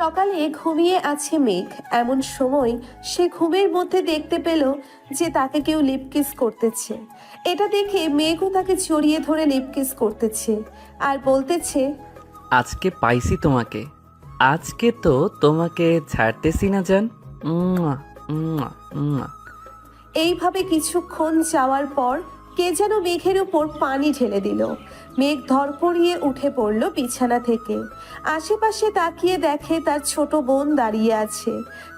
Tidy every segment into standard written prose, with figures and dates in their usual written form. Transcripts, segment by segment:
সকালে ঘুমিয়ে আছে মেঘ। এমন সময় সে ঘুমের মধ্যে দেখতে পেল যে তাকে কেউ লিপ কিস করতেছে। এটা দেখে মেঘও তাকে জড়িয়ে ধরে লিপ কিস করতেছে আর বলতেছে, আজকে পাইছি তোমাকে। আজকে তো তোমাকে ছাড়তেছি না জান। উম্মুয়া, উম্মুয়া, উম্মুয়া। এইভাবে কিছুক্ষণ যাওয়ার পর কে যেন মেঘের উপর পানি ঢেলে দিল। মেঘ ধরপড়িয়ে উঠে পড়ল বিছানা থেকে। আশেপাশে তাকিয়ে দেখে তার ছোট বোন দাঁড়িয়ে আছে।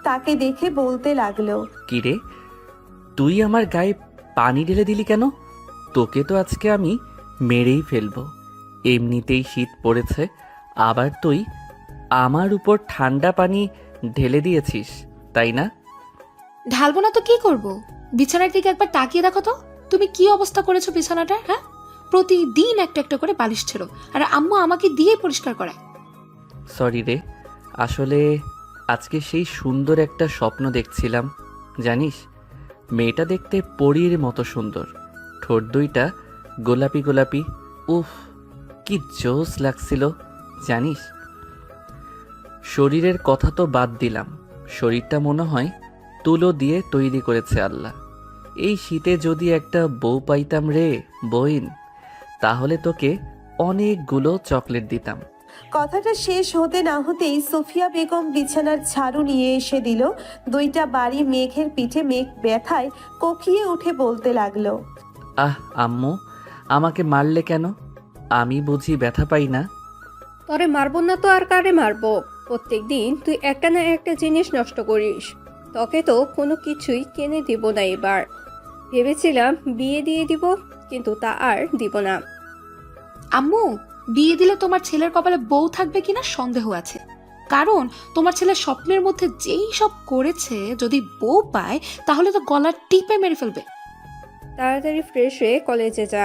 তাকে দেখে বলতে লাগলো, কিরে, তুই আমার গায়ে পানি ঢেলে দিলি কেন? তোকে তো আজকে আমি মেরেই ফেলবো। এমনিতেই শীত পড়েছে, আবার তুই আমার উপর ঠান্ডা পানি ঢেলে দিয়েছিস, তাই না? ঢালবো না তো কি করব? বিছানার দিকে একবার তাকিয়ে দেখো তো, তুমি কি অবস্থা করেছো বিছানাটার। হ্যাঁ, প্রতিদিন একটা একটা করে বালিশ ছেড়ো, আর আম্মু আমাকে দিয়ে পরিষ্কার করায়। সরি রে, আসলে আজকে সেই সুন্দর একটা স্বপ্ন দেখছিলাম। জানিস, মেয়েটা দেখতে পরীর মতো সুন্দর, ঠোঁট দুইটা গোলাপি গোলাপি। উফ, কি জোস লাগছিল জানিস। শরীরের কথা তো বাদ দিলাম, শরীরটা মনে হয় তুলো দিয়ে তৈরি করেছে আল্লাহ। এই শীতে যদি একটা বউ পাইতাম রে বইন, তাহলে তোকে অনেকগুলো চকলেট দিতাম। কথাটা শেষ হতে না হতেই সুফিয়া বেগম বিছানার ঝাড়ু নিয়ে এসে দিল দুইটা বাড়ি মেঘের পিঠে। মেঘ ব্যথায় কোকিয়ে উঠে বলতে লাগলো, আহ আম্মু, আমাকে মারলে কেন? আমি বুঝি ব্যথা পাই না? তরে মারবো না তো আর কারে মারবো? প্রত্যেক দিন তুই একটা না একটা জিনিস নষ্ট করিস। তোকে তো কোনো কিছুই কিনে দিব না এবার। ভেবেছিলাম বিয়ে দিয়ে দিব, কিন্তু তা আর দিব না। আম্মু, বিয়ে দিলে তোমার ছেলের কপালে বউ থাকবে কিনা সন্দেহ আছে। কারণ তোমার ছেলে স্বপ্নের মধ্যে যেই সব করেছে, যদি বউ পায় তাহলে তো গলার টিপে মেরে ফেলবে। তাড়াতাড়ি ফ্রেশ হয়ে কলেজে যা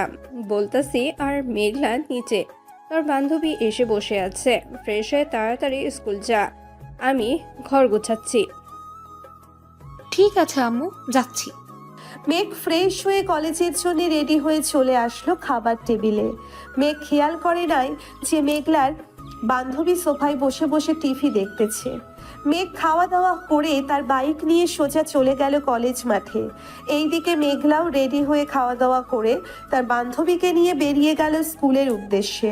বলতাছি। আর মেঘলা নিচে, তোর বান্ধবী এসে বসে আছে। ফ্রেশ হয়ে তাড়াতাড়ি স্কুল যা, আমি ঘর গোছাচ্ছি। ঠিক আছে আম্মু, যাচ্ছি। মেঘ ফ্রেশ হয়ে কলেজের জন্য রেডি হয়ে চলে আসলো খাবার টেবিলে। মেঘ খেয়াল করে নাই যে মেঘলার বান্ধবী সোফায় বসে বসে টিভি দেখতেছে। মেঘ খাওয়া দাওয়া করে তার বাইক নিয়ে সোজা চলে গেল কলেজ মাঠে। এইদিকে মেঘলাও রেডি হয়ে খাওয়া দাওয়া করে তার বান্ধবীকে নিয়ে বেরিয়ে গেল স্কুলের উদ্দেশ্যে।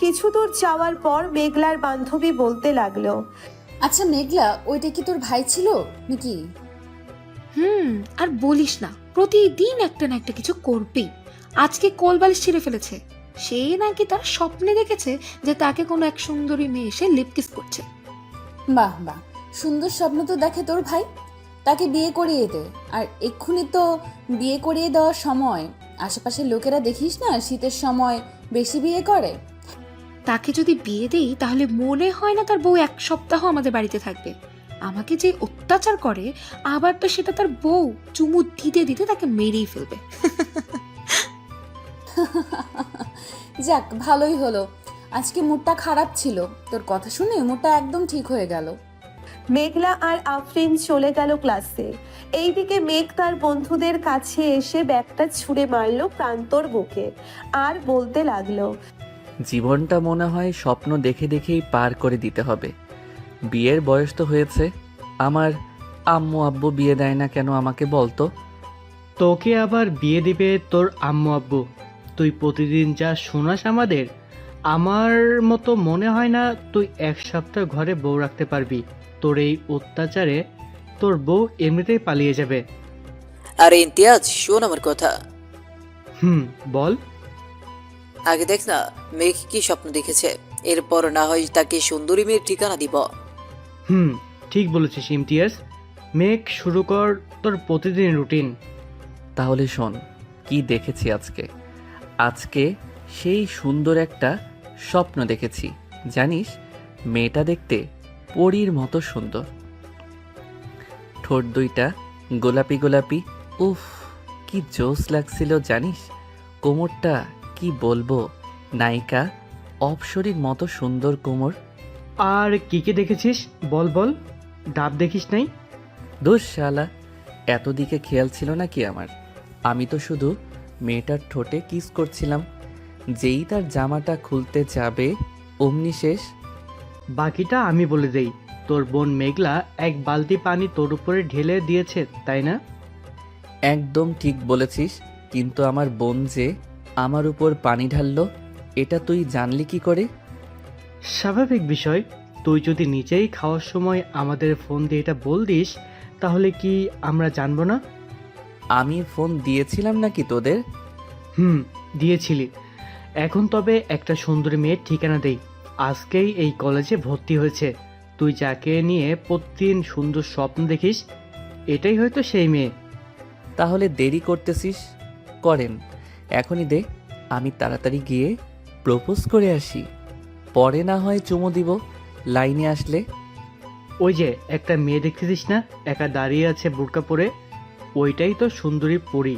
কিছু দূর যাওয়ার পর মেঘলার বান্ধবী বলতে লাগলো, আচ্ছা মেঘলা, ওইটা কি তোর ভাই ছিল নাকি? আর বলিস না, প্রতিদিন একটা না একটা কিছু করবেই। আজকে কোলবালিশ ছিঁড়ে ফেলেছে। সে নাকি তার স্বপ্নে দেখেছে যে তাকে কোনো এক সুন্দরী মেয়ে এসে লিপ কিস করছে। বাহ বাহ, সুন্দর স্বপ্ন তো দেখে তোর ভাই। তাকে বিয়ে করিয়ে দে। আর এক্ষুনি তো বিয়ে করিয়ে দেওয়ার সময়। আশেপাশের লোকেরা দেখিস না, শীতের সময় বেশি বিয়ে করে। তাকে যদি বিয়ে দেই তাহলে মনে হয় না তার বউ এক সপ্তাহ আমাদের বাড়িতে থাকবে। আমাকে যে অত্যাচার করে, আবার তো সেটা তার বউ চুমু দিতে দিতে তাকে মেরেই ফেলবে। যাক, ভালোই হলো। আজকে মুডটা খারাপ ছিল, তোর কথা শুনে মুডটা একদম ঠিক হয়ে গেল। মেঘলা আর আফরিন চলে গেল ক্লাসে। এইদিকে মেঘ তার বন্ধুদের কাছে এসে ব্যাগটা ছুঁড়ে মারল প্রান্তর বুকে আর বলতে লাগলো, জীবনটা মনে হয় স্বপ্ন দেখে দেখেই পার করে দিতে হবে। বিয়ের বয়স তো হয়েছে, আমার আম্মু আব্বু বিয়ে দেয় না কেন আমাকে বলতো? তোকে আবার বিয়ে দিবে তোর আম্মু আব্বু? তুই প্রতিদিন যা শোনাস আমাদের, আমার মতো মনে হয় না তুই এক সপ্তাহ ঘরে বউ রাখতে পারবি। তোর এই অত্যাচারে তোর বউ এমনিতেই পালিয়ে যাবে। আরে ইমতিয়াজ, শোন আমার কথা। বল। আগে দেখ না মেঘ কি স্বপ্ন দেখেছে, এরপর না হয় তাকে সুন্দরী মেয়ের ঠিকানা দিব। ঠিক বলেছিস ইমতিয়াজ। মেক শুরু কর তোর প্রতিদিন রুটিন। তাহলে শোন কি দেখেছি আজকে। আজকে সেই সুন্দর একটা স্বপ্ন দেখেছি। জানিস, মেয়েটা দেখতে পরীর মতো সুন্দর, ঠোঁট দুইটা গোলাপি গোলাপি। উফ, কি জোস লাগছিল জানিস। কোমরটা কি বলবো, নায়িকা অপসরীর মতো সুন্দর কোমর। আর কি কি দেখেছিস বল বল, ডাব দেখিস নাই? দোষ শালা, এত দিকে খেয়াল ছিল না কি আমার? আমি তো শুধু মেয়েটার ঠোঁটে কিস করছিলাম। যেই তার জামাটা খুলতে যাবে অমনি শেষ। বাকিটা আমি বলে দেই। তোর বোন মেঘলা এক বালতি পানি তোর উপরে ঢেলে দিয়েছে, তাই না? একদম ঠিক বলেছিস, কিন্তু আমার বোন যে আমার উপর পানি ঢাললো, এটা তুই জানলি কি করে? স্বাভাবিক বিষয়। তুই যদি নিজেই খাওয়ার সময় আমাদের ফোন দিয়ে এটা বল দিস, তাহলে কি আমরা জানবো না? আমি ফোন দিয়েছিলাম নাকি তোদের? দিয়েছিলি। এখন তবে একটা সুন্দরী মেয়ের ঠিকানা দেই। আজকেই এই কলেজে ভর্তি হয়েছে। তুই যাকে নিয়ে প্রতিদিন সুন্দর স্বপ্ন দেখিস, এটাই হয়তো সেই মেয়ে। তাহলে দেরি করতেছিস, করেন এখনই দে, আমি তাড়াতাড়ি গিয়ে প্রপোজ করে আসি, পরে না হয় চুমো দিব লাইনে আসলে। ওই যে একটা মেয়ে দেখতেছিস না, একা দাঁড়িয়ে আছে বোরকা পরে, ওইটাই তো সুন্দরী পরী।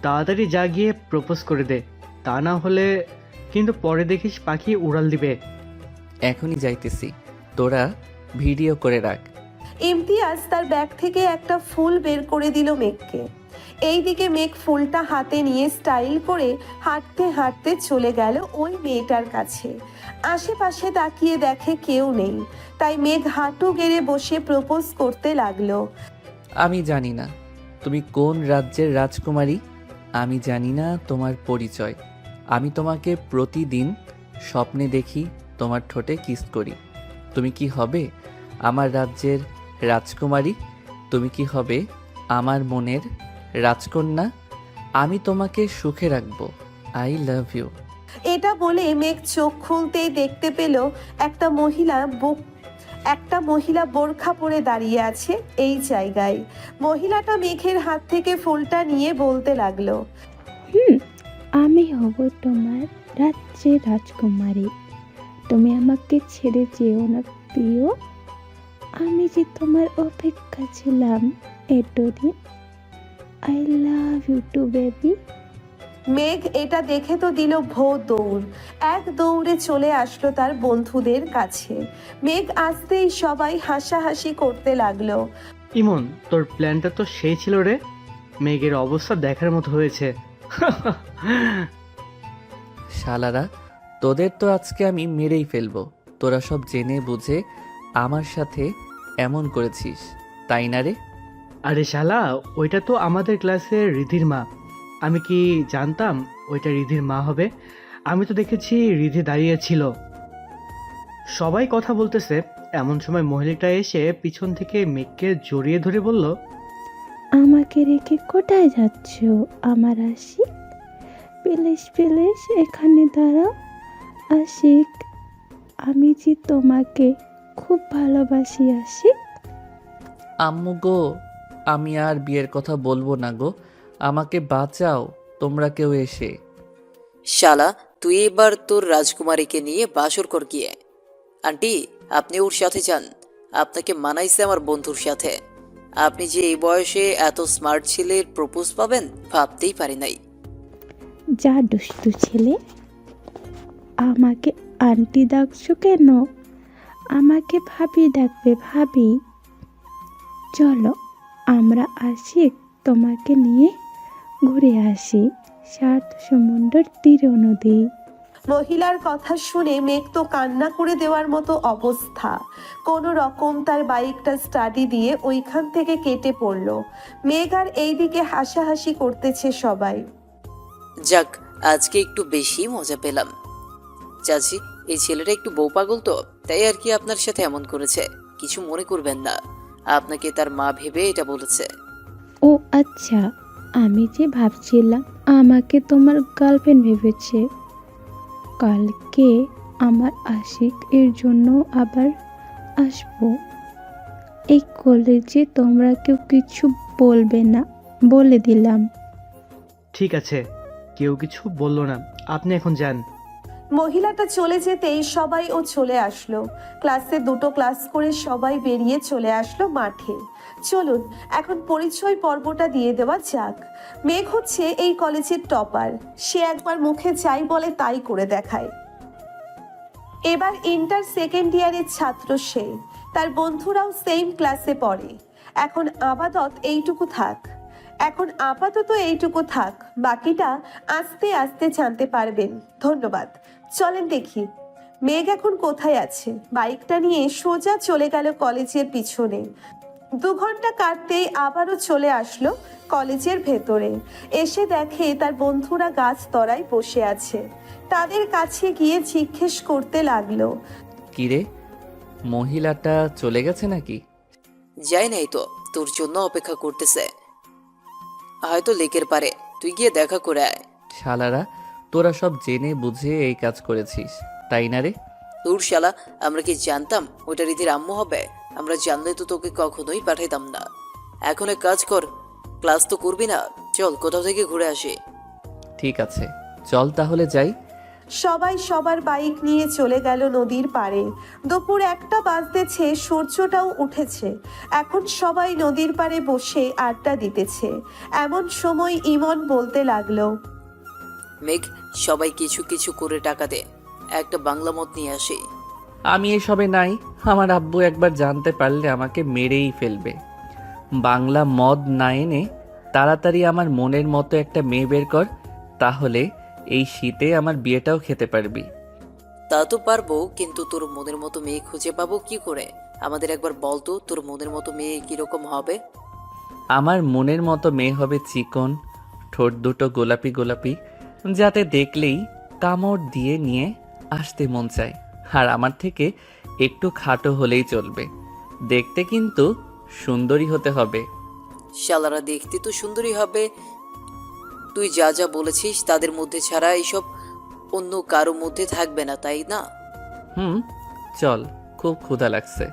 তাড়াতাড়ি যা গিয়ে প্রপোজ করে দে, তা না হলে কিন্তু পরে দেখিস পাখি উড়াল দিবে। এখনই যাইতেছি, তোরা ভিডিও করে রাখ। ইমতিয়াজ তার ব্যাগ থেকে একটা ফুল বের করে দিল মেঘকে। এইদিকে মেঘ ফুলটা হাতে নিয়ে স্টাইল করে হাঁটতে হাঁটতে চলে গেল ওই মেয়েটার কাছে। আশেপাশে তাকিয়ে দেখে কেউ নেই, তাই মেঘ হাঁটু গেড়ে বসে প্রপোজ করতে লাগলো। আমি জানি না তুমি কোন রাজ্যের রাজকুমারী, আমি জানি না তোমার পরিচয়। আমি তোমাকে প্রতিদিন স্বপ্নে দেখি, তোমার ঠোঁটে কিস করি। তুমি কি হবে আমার রাজ্যের রাজকুমারী? তুমি কি হবে আমার মনের রাজকন্যা? আমি তোমাকে সুখে রাখবো। I love you. এটা বলে মেঘ চোখ খুলতেই দেখতে পেল একটা মহিলা বোরখা পরে দাঁড়িয়ে আছে এই জায়গায়। মহিলাটা মেঘের হাত থেকে ফুলটা নিয়ে বলতে লাগলো, আমি হব তোমার রাজ্যের রাজকুমারী। তুমি আমাকে ছেড়ে যেও না প্রিয়। আমি যে তোমার অপেক্ষা ছিলাম এতদিন। I love you too baby. Megh এটা দেখে তো দিল দৌড়। এক দৌড়ে চলে আসলো তার বন্ধুদের কাছে। মেঘ আসতেই সবাই হাসাহাসি করতে লাগলো। ইমন, তোর প্ল্যানটা তো সেই ছিল রে। মেঘের অবস্থা দেখার মতো হয়েছে। শালারা, তোদের তো আজকে আমি মেরেই ফেলবো। তোরা সব জেনে বুঝে আমার সাথে এমন করেছিস, তাই না রে? আরে শালা, ওইটা তো আমাদের ক্লাসের রিধির মা। আমি কি জানতাম ওইটা রিধির মা হবে? আমি তো দেখেছি রিধি দাঁড়িয়ে ছিল, সবাই কথা বলতেছে। এমন সময় মহিলাটা এসে পিছন থেকে মেঘকে জড়িয়ে ধরে বলল, আমাকে রেখে কোথায় যাচ্ছ আমার আশিক? প্লিজ প্লিজ এখানে দাঁড়াও আশিক। আমি যে তোমাকে খুব ভালোবাসি আশিক। আম্মু গো, আমি আর বিয়ের কথা বলবো না গো, আমাকে বাঁচাও তোমরা কেউ এসে। শালা, তুই এবার তোর রাজকুমারীকে নিয়ে বাসর কর গিয়ে। আন্টি, আপনি ওর সাথে যান, আপনাকে মানাইছে আমার বন্ধুর সাথে। আপনি যে এই বয়সে এত স্মার্ট ছেলের প্রপোজ পাবেন ভাবতেই পারি নাই। যা দুষ্টু ছেলে, আমাকে আন্টি ডাকছো কেন? আমাকে ভাবি ডাকবে ভাবি। চলো আমরা আসি, তোমাকে নিয়ে ঘুরে আসি সাত সমুদ্র তীর নদী। মহিলার কথা শুনে মেঘ তো কান্না করে দেওয়ার মতো অবস্থা। কোনো রকম তার বাইকটা স্টাডি দিয়ে ওইখান থেকে কেটে পড়লো। মেঘ আর এইদিকে হাসাহাসি করতেছে সবাই। যাক, আজকে একটু বেশি মজা পেলাম। চাচি, এই ছেলেটা একটু বউ পাগল তো, তাই আর কি আপনার সাথে এমন করেছে। কিছু মনে করবেন না, আপনাকে তার মা ভেবে এটা বলেছে। ও আচ্ছা, আমি যে ভাবছিলাম আমাকে তোমার গার্লফ্রেন্ড ভেবেছে। কালকে আমার আশিক এর জন্য আবার আসবো। এই কলেজে তোমরা কেউ কিছু বলবে না, বলে দিলাম। ঠিক আছে, কেউ কিছু বলল না, আপনি এখন যান। মহিলাটা চলে যেতেই সবাই ও চলে আসলো। ক্লাসে দুটো ক্লাস করে সবাই বেরিয়ে চলে আসলো মাঠে। চলুন এখন পরিচয় পর্বটা দিয়ে দেওয়া যাক। মেঘ হচ্ছে এই কলেজের টপার। সে একবার মুখে যাই বলে তাই করে দেখায়। এবার ইন্টার সেকেন্ড ইয়ারের ছাত্র সে। তার বন্ধুরাও সেম ক্লাসে পড়ে। এখন আপাতত এইটুকু থাক, বাকিটা আস্তে আস্তে জানতে পারবেন। ধন্যবাদ। চলেন দেখি। মেঘ এখন কোথায় আছে? বাইকটা নিয়ে সোজা চলে গেল কলেজের পিছনে। 2 ঘন্টা কাটতেই আবারও চলে আসলো কলেজের ভেতরে। এসে দেখে তার বন্ধুরা গাছ তলায় বসে আছে। তাদের কাছে গিয়ে জিজ্ঞেস করতে লাগলো, কিরে, মহিলাটা চলে গেছে নাকি? যাই নাই তো, তোর জন্য অপেক্ষা করতেছে, হয়তো লেকের পারে। তুই গিয়ে দেখা করে আয়। শালারা, তোরা সব জেনে বুঝে এই কাজ করেছিস, তাই না রে? তোর শালা, আমরা কি জানতাম ওটা রীতির আম্মু হবে? আমরা জানলে তো তোকে কখনোই পাঠাইতাম না। এখন এক কাজ কর, ক্লাস তো করবি না, চল কোথাও থেকে ঘুরে আসি। ঠিক আছে, চল তাহলে যাই। সবাই সবার বাইক নিয়ে চলে গেল নদীর পাড়ে। দুপুর 1টা বাজতেছে, সূর্যটাও উঠেছে। এখন সবাই নদীর পাড়ে বসে আড্ডা দিতেছে। এমন সময় ইমন বলতে লাগলো, মেঘ, সবাই কিছু কিছু করে টাকা দে, একটা বাংলা মদ নিয়ে আসি। আমি এসবে নাই। আমার আব্বু একবার জানতে পারলে আমাকে মেরেই ফেলবে। বাংলা মদ না এনে তাড়াতাড়ি আমার মনের মতো একটা মেয়ে বের কর, তাহলে এই শীতে আমার বিয়েটাও খেতে পারবি। তা তো পারবো, কিন্তু তোর মনের মতো মেয়ে খুঁজে পাবো কি করে? আমাদের একবার বল তো, তোর মনের মতো মেয়ে কিরকম হবে? আমার মনের মতো মেয়ে হবে চিকন, ঠোঁট দুটো গোলাপি গোলাপি, যাতে দেখলেই কামড় দিয়ে নিয়ে আসতে মন চায়। আর আমার থেকে একটু খাটো হলেই চলবে, দেখতে কিন্তু সুন্দরী হতে হবে। শালারা দেখতে তো সুন্দরী হবে, তুই যা যা বলেছিস তাদের মধ্যে ছাড়া এইসব অন্য কারো মধ্যে থাকবে না, তাই না? চল, খুব ক্ষুধা লাগছে,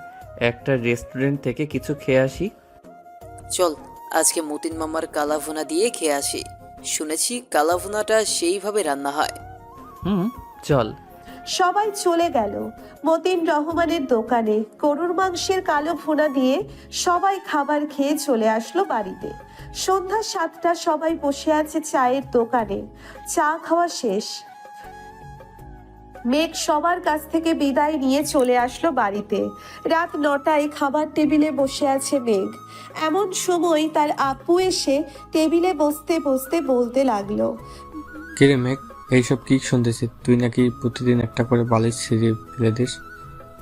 একটা রেস্টুরেন্ট থেকে কিছু খেয়ে আসি। চল, আজকে মতিন মামার কালাভুনা দিয়ে খেয়ে আসি। শুনেছি কালাভুনাটা সেইভাবে রান্না হয়। চল। সবাই চলে গেল মতিন রহমানের দোকানে। গরুর মাংসের কালো ভুনা দিয়ে সবাই খাবার খেয়ে চলে আসলো বাড়িতে। সন্ধ্যা 7টা, সবাই বসে আছে চায়ের দোকানে। চা খাওয়া শেষ। মেঘ সবার কাছ থেকে বিদায় নিয়ে চলে আসলো বাড়িতে। রাত 9টায় খাবার টেবিলে বসে আছে মেঘ। এমন সময় তার আপু এসে টেবিলে বসতে বসতে বলতে লাগলো, কিরে মেঘ, এইসব কি শুনতেছি? তুই নাকি প্রতিদিন একটা করে বালিশ ছিঁড়ে ফেলে দিস,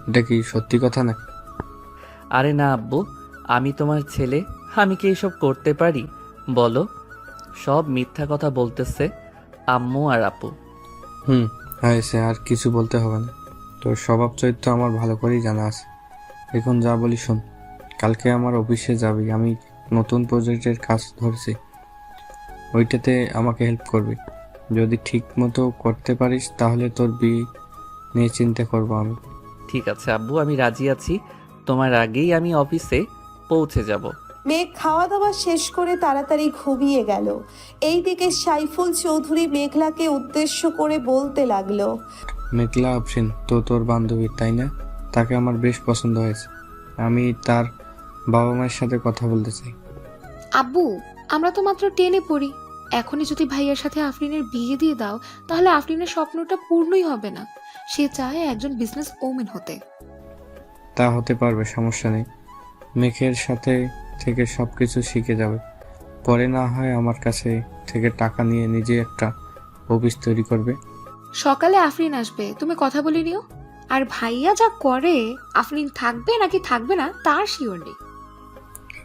এটা কি সত্যি কথা নাকি? আরে না আব্বু, আমি তোমার ছেলে, আমি কি এসব করতে পারি বলো? সব মিথ্যা কথা বলতেছে আম্মু আর আপু। হয়েছে, আর কিছু বলতে হবে না। তোর স্বভাব চরিত্র আমার ভালো করেই জানা আছে। এখন যা বলি শোন, কালকে আমার অফিসে যাবি। আমি নতুন প্রজেক্টের কাজ ধরেছি, ওইটাতে আমাকে হেল্প করবি। যদি ঠিক মতো করতে পারিস তাহলে তোর বিয়ে নিয়ে চিন্তা করবো আমি। ঠিক আছে আব্বু, আমি রাজি আছি। তোমার আগেই আমি অফিসে পৌঁছে যাব। মেঘ খাওয়া দাওয়া শেষ করে তাড়াতাড়ি ঘুমিয়ে গেল। এইদিকে সাইফুল চৌধুরী মেঘলাকে উদ্দেশ্য করে বলতে লাগলো, মেঘলা আফরিন তো তোর বান্ধবী, তাই না? তাকে আমার বেশ পছন্দ হয়েছে। আমি তার বাবা মায়ের সাথে কথা বলতে চাই। আব্বু, আমরা তো মাত্র 10-এ পড়ি। এখনই যদি ভাইয়ার সাথে আফরিনের বিয়ে দিয়ে দাও, তাহলে আফরিনের স্বপ্নটা পূর্ণই হবে না। সে চায় একজন বিজনেস ওমেন হতে। তা হতে পারবে, সমস্যা নেই। মেঘের সাথে থেকে সবকিছু শিখে যাবে, পরে না হয় আমার কাছে থেকে টাকা নিয়ে নিজে একটা অফিস তৈরি করবে। সকালে আফরিন আসবে, তুমি কথা বলে নিও। আর ভাইয়া যা করে, আফরিন থাকবে নাকি থাকবে না তার শিওর নেই।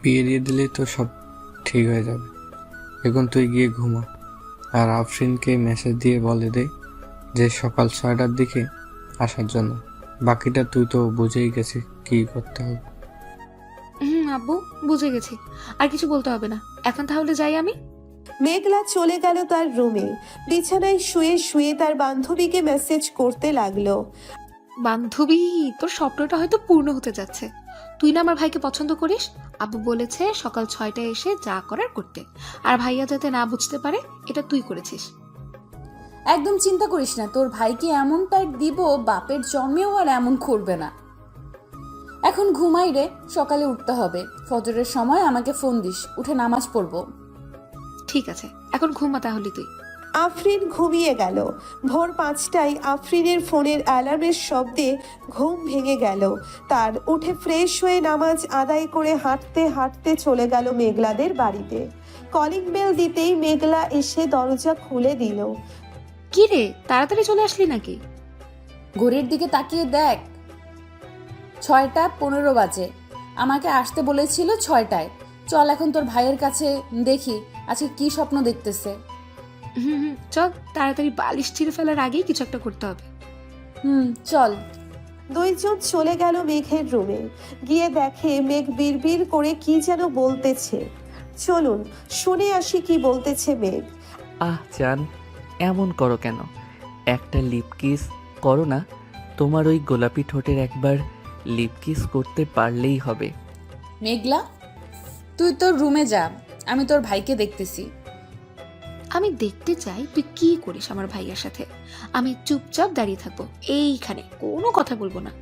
বিয়ে দিয়ে দিলেই তো সব ঠিক হয়ে যাবে। এখন তুই গিয়ে ঘুমা, আর আফরিনকে মেসেজ দিয়ে বলে দে যে সকাল 6টার দিকে আসার জন্য। বাকিটা তুই তো বুঝেই গেছিস কি করতে হবে। আব্বু, বুঝে গেছি, আর কিছু বলতে হবে না। এখন তাহলে যাই আমি। মেঘলা চলে গেল তার রুমে। বিছানায় শুয়ে শুয়ে তার বান্ধবীকে মেসেজ করতে লাগলো, বান্ধবী, তোর স্বপ্নটা হয়তো পূর্ণ হতে যাচ্ছে। তুই না আমার ভাইকে পছন্দ করিস। আব্বু বলেছে সকাল 6টায় এসে যা করার করতে। আর ভাইয়া যাতে না বুঝতে পারে এটা তুই করেছিস। একদম চিন্তা করিস না, তোর ভাইকে এমন টাইট দিব, বাপের জন্মেও আর এমন করবে না। এখন ঘুমাই রে, সকালে উঠতে হবে। ফজরের সময় আমাকে ফোন দিস, উঠে নামাজ পড়বো। ঠিক আছে, এখন ঘুমা তাহলে তুই। আফরিন ঘুমিয়ে গেল। ভোর 5টায় আফরিনের ফোনের অ্যালার্মের শব্দে ঘুম ভেঙে গেল তার। উঠে ফ্রেশ হয়ে নামাজ আদায় করে হাঁটতে হাঁটতে চলে গেল মেঘলাদের বাড়িতে। কলিং বেল দিতেই মেঘলা এসে দরজা খুলে দিল। কি রে, তাড়াতাড়ি চলে আসলি নাকি? ঘড়ির দিকে তাকিয়ে দেখ, 6:15 বাজে। আমাকে আসতে বলেছিল 6টায়। চল এখন তোর ভাইয়ের কাছে, দেখি আজকে কি স্বপ্ন দেখতেছে। চল, তাড়াতাড়ি বালিশ ছিঁড়ে ফেলার আগেই কিছু একটা করতে হবে। চল। দুইজন চলে গেল মেঘের রুমে। গিয়ে দেখে মেঘ বিড়বিড় করে কি যেন বলতেছে। চলুন শুনে আসি কি বলতেছে মেঘ। জান, এমন করো কেন? একটা লিপ কিস করো না। তোমার ওই গোলাপি ঠোঁটের একবার লিপ কিস করতে পারলেই হবে। মেঘলা, তুই তোর রুমে যা, আমি তোর ভাইকে দেখতেছি। আমি দেখতে চাই তুই কি করিস আমার ভাইয়ার সাথে। আমি চুপচাপ দাঁড়িয়ে থাকবো এইখানে, কোনো কথা বলবো না।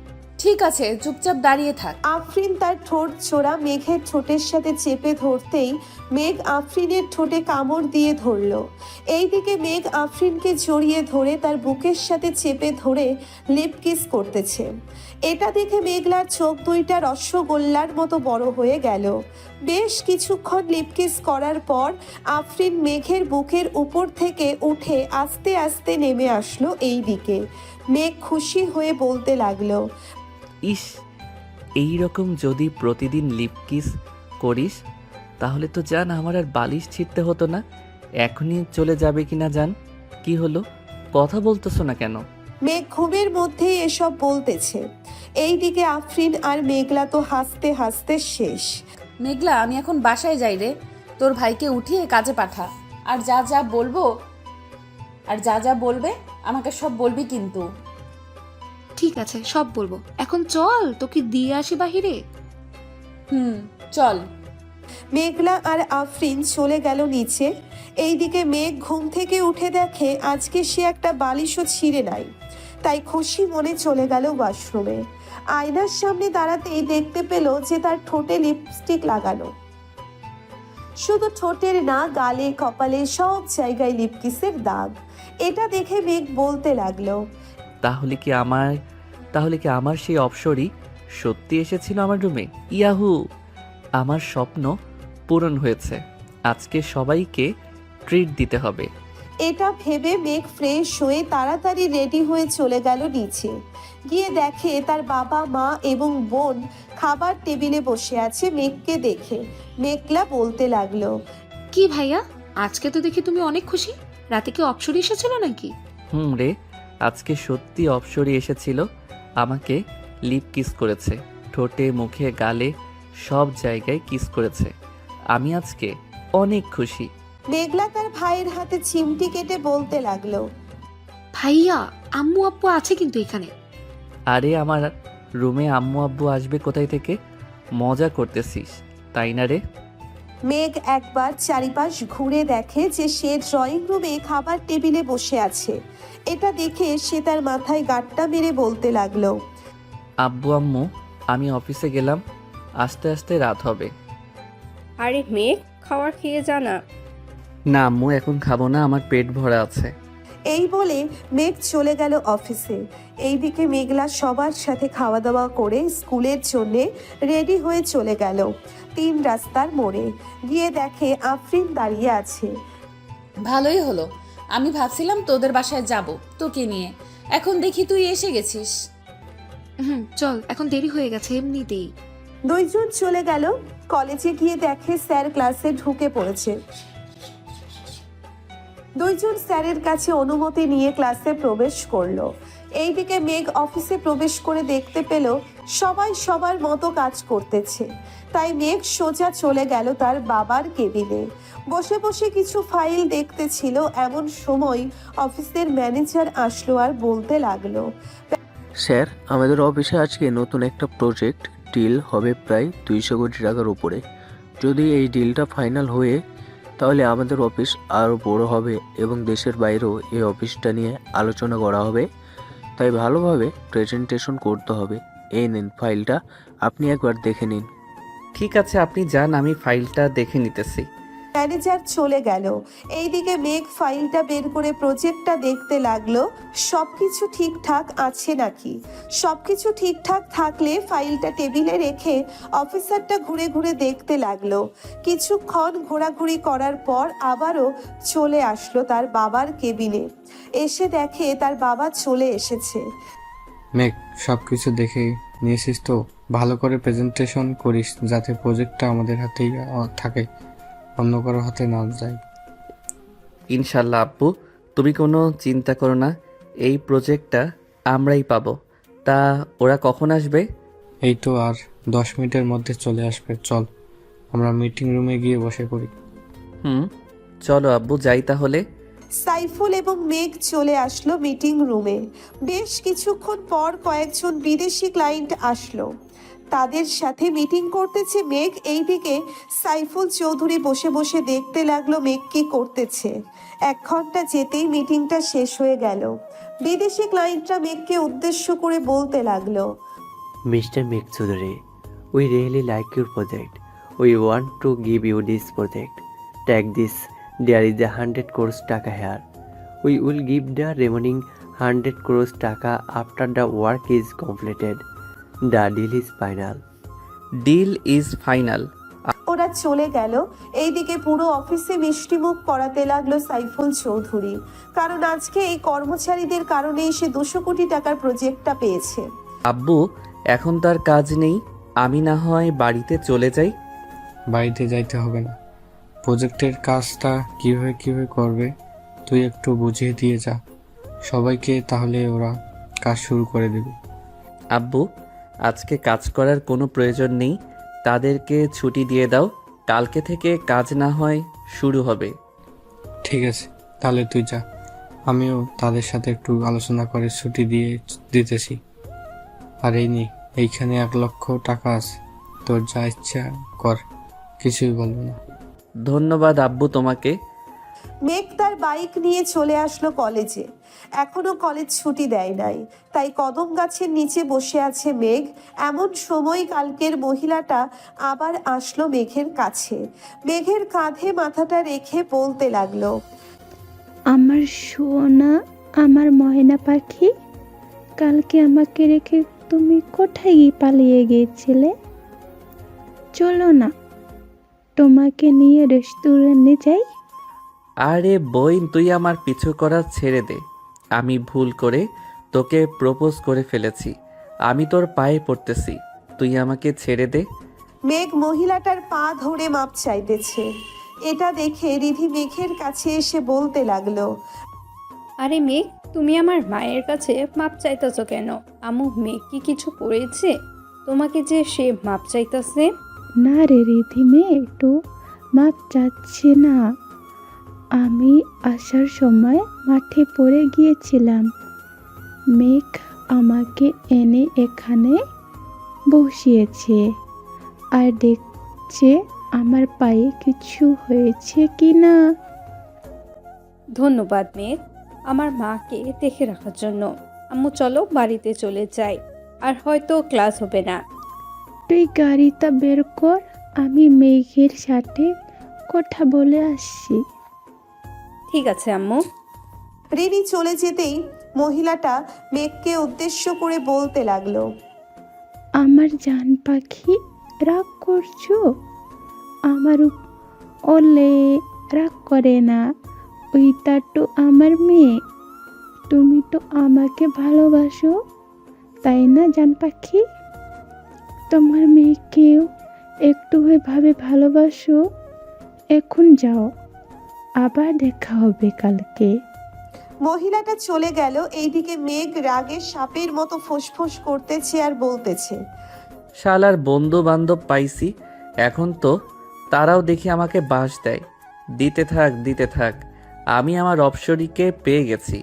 ঠিক আছে, চুপচাপ দাঁড়িয়ে থাক। আফরিন তার ঠোঁট ছোড়া মেঘের ঠোঁটের সাথে চেপে ধরতেই মেঘ আফরিনের ঠোঁটে কামড় দিয়ে ধরল। এইদিকে মেঘ আফরিনকে জড়িয়ে ধরে তার বুকের সাথে চেপে ধরে লিপ কিস করতেছে। এটা দেখে মেঘলার চোখ দুইটা রসগোল্লার মতো বড় হয়ে গেল। বেশ কিছুক্ষণ লিপ কিস করার পর আফরিন মেঘের বুকের উপর থেকে উঠে আস্তে আস্তে নেমে আসলো এই দিকে। মেঘ খুশি হয়ে বলতে লাগলো, ইস, এই রকম যদি প্রতিদিন লিপ কিস করিস তাহলে তো জান আমার আর বালিশ ছিঁড়তে হতো না। এখনই চলে যাবে কিনা জান? কি হলো, কথা বলতেছো না কেন? মেঘ ঘুমের মধ্যেই এসব বলতেছে। এইদিকে আফরিন আর মেঘলা তো হাসতে হাসতে শেষ। মেঘলা, আমি এখন বাসায় যাই রে। তোর ভাইকে উঠিয়ে কাজে পাঠা। আর যা যা বলবে আমাকে সব বলবি কিন্তু। ঠিক আছে, সব বলবো। এখন চল, তোকে দিয়ে আসি বাহিরে। চল। মেঘলা আর আফরিন চলে গেল নিচে। এইদিকে মেঘ ঘুম থেকে উঠে দেখে আজকে সে একটা বালিশও ছিঁড়ে নাই। তাই খুশি মনে চলে গেল ওয়াশরুমে। আয়নার সামনে দাঁড়াতেই দেখতে পেল যে তার ঠোঁটে লিপস্টিক লাগানো। শুধু ঠোঁটের না, গালে কপালে সব জায়গায় লিপকিসের দাগ। এটা দেখে মেঘ বলতে লাগলো, তাহলে কি আমার সেই অপসরই সত্যি এসেছিল আমার রুমে? ইয়াহু, আমার স্বপ্ন পূরণ হয়েছে। আজকে সবাইকে ট্রিট দিতে হবে। এটা ভেবে মেঘ ফ্রেশ হয়ে তাড়াতাড়ি রেডি হয়ে চলে গেল নিচে। গিয়ে দেখে তার বাবা মা এবং বোন খাবার টেবিলে বসে আছে। মেঘকে দেখে মেঘলা বলতে লাগলো, কি ভাইয়া, আজকে তো দেখি তুমি অনেক খুশি। রাতে কি অপসরি এসেছিল নাকি? রে, আজকে সত্যি অপসরি এসেছিল। আমাকে লিপ কিস করেছে, ঠোঁটে মুখে গালে সব জায়গায় কিস করেছে। আমি আজকে অনেক খুশি। মেঘলা তার ভাইয়ের হাতে চিমটি কেটে বলতে লাগলো, ভাইয়া, আম্মু আব্বু আছে কিন্তু এখানে। আরে আমার রুমে আম্মু আব্বু আসবে কোথায় থেকে? মজা করতেছিস তাই না রে? মেঘ একবার চারিপাশ ঘুরে দেখে যে সে ড্রয়িং রুমে খাবার টেবিলে বসে আছে। এটা দেখে সে তার মাথায় গাঁটটা মেরে বলতে লাগলো, আব্বু আম্মু, আমি অফিসে গেলাম, আস্তে আস্তে রাত হবে। আরে মেঘ, খাবার খেয়ে যা না। না আম্মু, এখন খাবো না, আমার পেট ভরা আছে। এই বলে মেঘ চলে গেল অফিসে। এইদিকে মেঘলা সবার সাথে খাওয়া দাওয়া করে স্কুলের জন্য রেডি হয়ে চলে গেল 3 রাস্তার মোড়ে। গিয়ে দেখে আফরিন দাঁড়িয়ে আছে। ভালোই হলো, আমি ভাবছিলাম তোদের বাসায় যাব তোকে নিয়ে। এখন দেখি তুই এসে গেছিস। চল, এখন দেরি হয়ে গেছে এমনিতেই। দুইজন চলে গেল কলেজে। গিয়ে দেখে স্যার ক্লাসে ঢুকে পড়েছে। দুইজন স্যারের কাছে অনুমতি নিয়ে ক্লাসে প্রবেশ করলো। এইদিকে মেঘ অফিসে প্রবেশ করে দেখতে পেল সবাই সবার মতো কাজ করতেছে। তাই মেঘ সোজা চলে গেল তার বাবার কেবিনে। বসে বসে কিছু ফাইল দেখতেছিল। এমন সময় অফিসের ম্যানেজার আসলো আর বলতে লাগলো, স্যার, আমাদের অফিসে আজকে নতুন একটা প্রজেক্ট ডিল হবে প্রায় 200 কোটি টাকার উপরে। যদি এই ডিলটা ফাইনাল হয়ে তাহলে আমাদের অফিস আরও বড় হবে এবং দেশের বাইরেও এই অফিসটা নিয়ে আলোচনা করা হবে। তাই ভালোভাবে প্রেজেন্টেশন করতে হবে। এই নিন ফাইলটা, আপনি একবার দেখে নিন। ঠিক আছে, আপনি যান, আমি ফাইলটা দেখে নিতেছি। ম্যানেজার চলে গেল। এইদিকে মেঘ ফাইলটা বের করে প্রজেক্টটা দেখতে লাগলো সবকিছু ঠিকঠাক আছে নাকি। সবকিছু ঠিকঠাক থাকলে ফাইলটা টেবিলে রেখে অফিসারটা ঘুরে ঘুরে দেখতে লাগলো। কিছুক্ষণ ঘোরাঘুরি করার পর আবারও চলে আসলো তার বাবার কেবিনে। এসে দেখে তার বাবা চলে এসেছে। মেঘ, সব কিছু দেখে নিয়েছিস তো? ভালো করে প্রেজেন্টেশন করিস যাতে প্রজেক্টটা আমাদের হাতেই থাকে, অন্য কারো হাতে না যায়। ইনশাল্লাহ আব্বু, তুমি কোনো চিন্তা করো না, এই প্রজেক্টটা আমরাই পাবো। তা ওরা কখন আসবে? এই তো আর 10 মিনিটের মধ্যে চলে আসবে। চল আমরা মিটিং রুমে গিয়ে বসে পড়ি। চলো আব্বু, যাই তাহলে। সাইফুল এবং মেঘ চলে আসলো মিটিং রুমে। বেশ কিছুক্ষণ পর কয়েকজন বিদেশি ক্লায়েন্ট আসলো। তাদের সাথে মিটিং করতেছে মেঘ। এইদিকে সাইফুল চৌধুরী বসে বসে দেখতে লাগলো মেঘ কি করতেছে। 1 ঘন্টা যেতেই মিটিংটা শেষ হয়ে গেল। বিদেশি ক্লায়েন্টরা মেঘকে উদ্দেশ্য করে বলতে লাগলো, Mr. Meg Choudhury, we really like your project. We want to give you this project. Take this. There is a 100 crores taka here. We will give the remaining 100 crores taka after the work is completed. The deal is final. Deal is final. ওরা চলে গেল। এইদিকে পুরো অফিসে মিষ্টিমুখ করাতে লাগলো সাইফুল চৌধুরী, কারণ আজকে এই কর্মচারীদের কারণেই সে 200 কোটি টাকার প্রজেক্টটা পেয়েছে। আব্বু, এখন তার কাজ নেই, আমি না হয় বাড়িতে চলে যাই। বাড়িতে যাইতে হবে না, প্রজেক্টের কাজটা কিভাবে করবে তুই একটু বুঝিয়ে দিয়ে যা সবাইকে, তাহলে ওরা কাজ শুরু করে দেবে। আব্বু, আজকে কাজ করার কোনো প্রয়োজন নেই, তাদেরকে ছুটি দিয়ে দাও, কালকে থেকে কাজ না হয় শুরু হবে। ঠিক আছে, তাহলে তুই যা, আমিও তাদের সাথে একটু আলোচনা করে ছুটি দিতেছি। আর এইখানে 1 লক্ষ টাকা আছে, তোর যা ইচ্ছা কর, কিছুই বলবো না। ধন্যবাদ আব্বু তোমাকে। মেঘ তার বাইক নিয়ে চলে আসলো কলেজে। এখনো কলেজ ছুটি দেয় নাই, তাই কদম গাছের নিচে বসে আছে মেঘ। এমন সময় কালকের মহিলাটা আবার আসলো মেঘের কাছে। মেঘের কাঁধে মাথাটা রেখে বলতে লাগলো, আমার সোনা, আমার ময়না পাখি, কালকে আমাকে রেখে তুমি কোথায় পালিয়ে গিয়েছিলে? চলো না, তোমাকে নিয়ে রেস্টুরেন্টে যাই। আরে বইন, তুই আমার পিছু করা ছেড়ে দে। আমি ভুল করে তোকে প্রপোজ করে ফেলেছি, আমি তোর পায়ে পড়তেছি, তুই আমাকে ছেড়ে দে। মেঘ মহিলাটার পা ধরে মাপ চাইতেছে। এটা দেখে রিধি মেঘের কাছে এসে বলতে লাগলো, আরে মেঘ, তুমি আমার মায়ের কাছে মাপ চাইতেছ কেন? আমু মেঘ কি কিছু করেছে তোমাকে যে সে মাপ চাইতেছে? না রে রিধিমে, একটু মাপ চাচ্ছে না। আমি আসার সময় মাঠে পড়ে গিয়েছিলাম, মেঘ আমাকে এনে এখানে বসিয়েছে আর দেখছে আমার পায়ে কিছু হয়েছে কি না। ধন্যবাদ মেঘ, আমার মাকে দেখে রাখার জন্য। আম্মু চলো বাড়িতে চলে যাই, আর হয়তো ক্লাস হবে না। তুই গাড়িটা বের কর, আমি মেঘের সাথে কথা বলে আসছি। ঠিক আছে আম্মু। রিনি চলে যেতেই মহিলাটা মেঘকে উদ্দেশ্য করে বলতে লাগলো, আমার জান পাখি, রাগ করছো? আমার ওলে রাগ করে না, ওইটা তো আমার মেয়ে। তুমি তো আমাকে ভালোবাসো, তাই না জান পাখি? তোমার মেয়েকেও একটু এভাবে ভালোবাসো। এখন যাও, আবার দেখা হবে কালকে। মহিলাটা চলে গেল। এইদিকে মেঘ রাগে সাপের মতো ফোঁসফোঁস করতেছে আর বলতেছে, শালার বন্ধু বান্ধব পাইছি, এখন তো তারাও দেখি আমাকে বাস দেয়। দিতে থাক, আমি আমার অপসরীকে পেয়ে গেছি,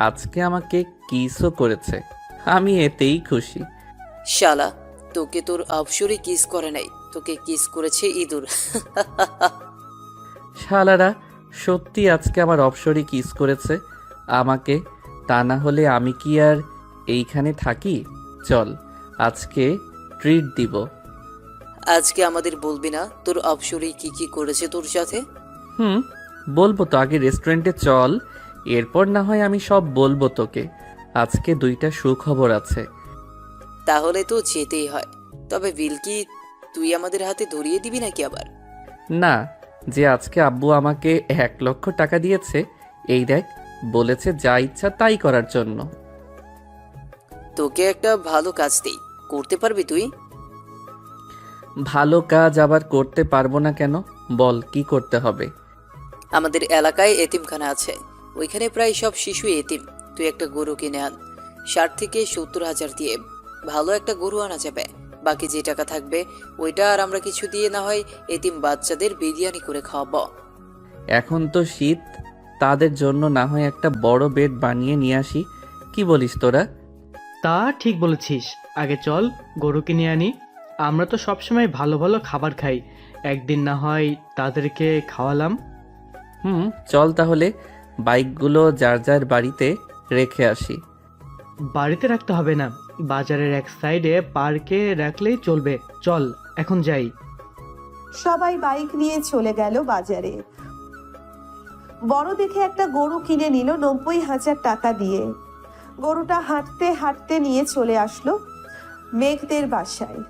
আজকে আমাকে কিসও করেছে, আমি এতেই খুশি। শালা, তোকে তোর অপসরি কিস করে নাই, তোকে কিস করেছে ইঁদুর। শালারা সত্যি আজকে আমার অপসরী কিস করেছে আমাকে, তা না হলে আমি কি আর এইখানে থাকি? চল, আজকে ট্রিট দিব। আজকে আমাদের বলবি না তোর অপসরি কি করেছে তোর সাথে? বলবো তো, আগে রেস্টুরেন্টে চল, এরপর না হয় আমি সব বলবো তোকে। আজকে 2টা সুখবর আছে। তাহলে তো যেতেই হয়, তবে বিল কি তুই আমাদের হাতে ধরিয়ে দিবি নাকি আবার? না, যে আজকে আব্বু আমাকে 1 লক্ষ টাকা দিয়েছে, এই দেখ, বলেছে যা ইচ্ছা তাই করার জন্য। তোকে একটা ভালো কাজ দিই, করতে পারবি তুই? ভালো কাজ আবার করতে পারবো না কেন? বল কি করতে হবে? আমাদের এলাকায় এতিমখানা আছে, ওইখানে প্রায় সব শিশু এতিম। তুই একটা গরু কিনে আন, 60 থেকে 70 হাজার দিয়ে ভালো একটা গরু আনা যাবে। বাকি যে টাকা থাকবে ওইটা আর আমরা কিছু দিয়ে না হয় এতিম বাচ্চাদের বিরিয়ানি করে খাওয়াবো। এখন তো শীত, তাদের জন্য না হয় একটা বড় বেড বানিয়ে নিয়ে আসি। কি বলিস তোরা? তা ঠিক বলেছিস, আগে চল গরু কিনে আনি। আমরা তো সবসময় ভালো ভালো খাবার খাই, একদিন না হয় তাদেরকে খাওয়ালাম। চল তাহলে বাইকগুলো যার যার বাড়িতে রেখে আসি। বাড়িতে রাখতে হবে না, বাজারের এক সাইডে পার্কে রাখলেই চলবে। চল এখন যাই। সবাই বাইক নিয়ে চলে গেল বাজারে। বড় দেখে একটা গরু কিনে নিল 90,000 টাকা দিয়ে। গরুটা হাঁটতে হাঁটতে নিয়ে চলে আসলো মেঘদের বাসায়।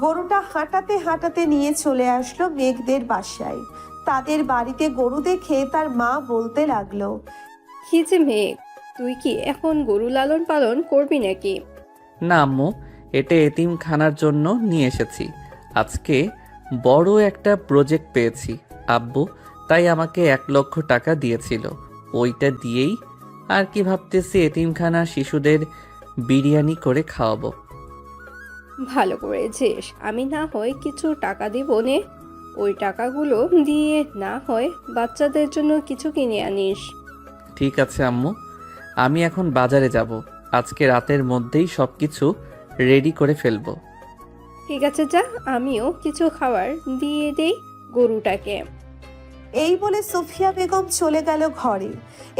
গরুটা হাঁটাতে হাঁটাতে নিয়ে চলে আসলো মেঘদের বাসায়। তাদের বাড়িতে গরু দেখে তার মা বলতে লাগলো, কি যে মেঘ, তুই কি এখন গরু লালন পালন করবি নাকি? না আম্মু, এটা এতিমখানার জন্য নিয়ে এসেছি। আজকে বড় একটা প্রজেক্ট পেয়েছি আব্বু, তাই আমাকে 1 লক্ষ টাকা দিয়েছিল। ওইটা দিয়েই আর কি ভাবতেছি এতিমখানা শিশুদের বিরিয়ানি করে খাওয়াবো। ভালো করেছিস, আমি না হয় কিছু টাকা দিব নে, ওই টাকাগুলো দিয়ে না হয় বাচ্চাদের জন্য কিছু কিনে আনিস। ঠিক আছে আম্মু, আমি এখন বাজারে যাব। আজকে রাতের মধ্যেই সব কিছু রেডি করে ফেলবো। ঠিক আছে যা, আমিও কিছু খাবার দিয়ে দেই গরুটাকে। এই বলে সুফিয়া বেগম চলে গেল ঘরে।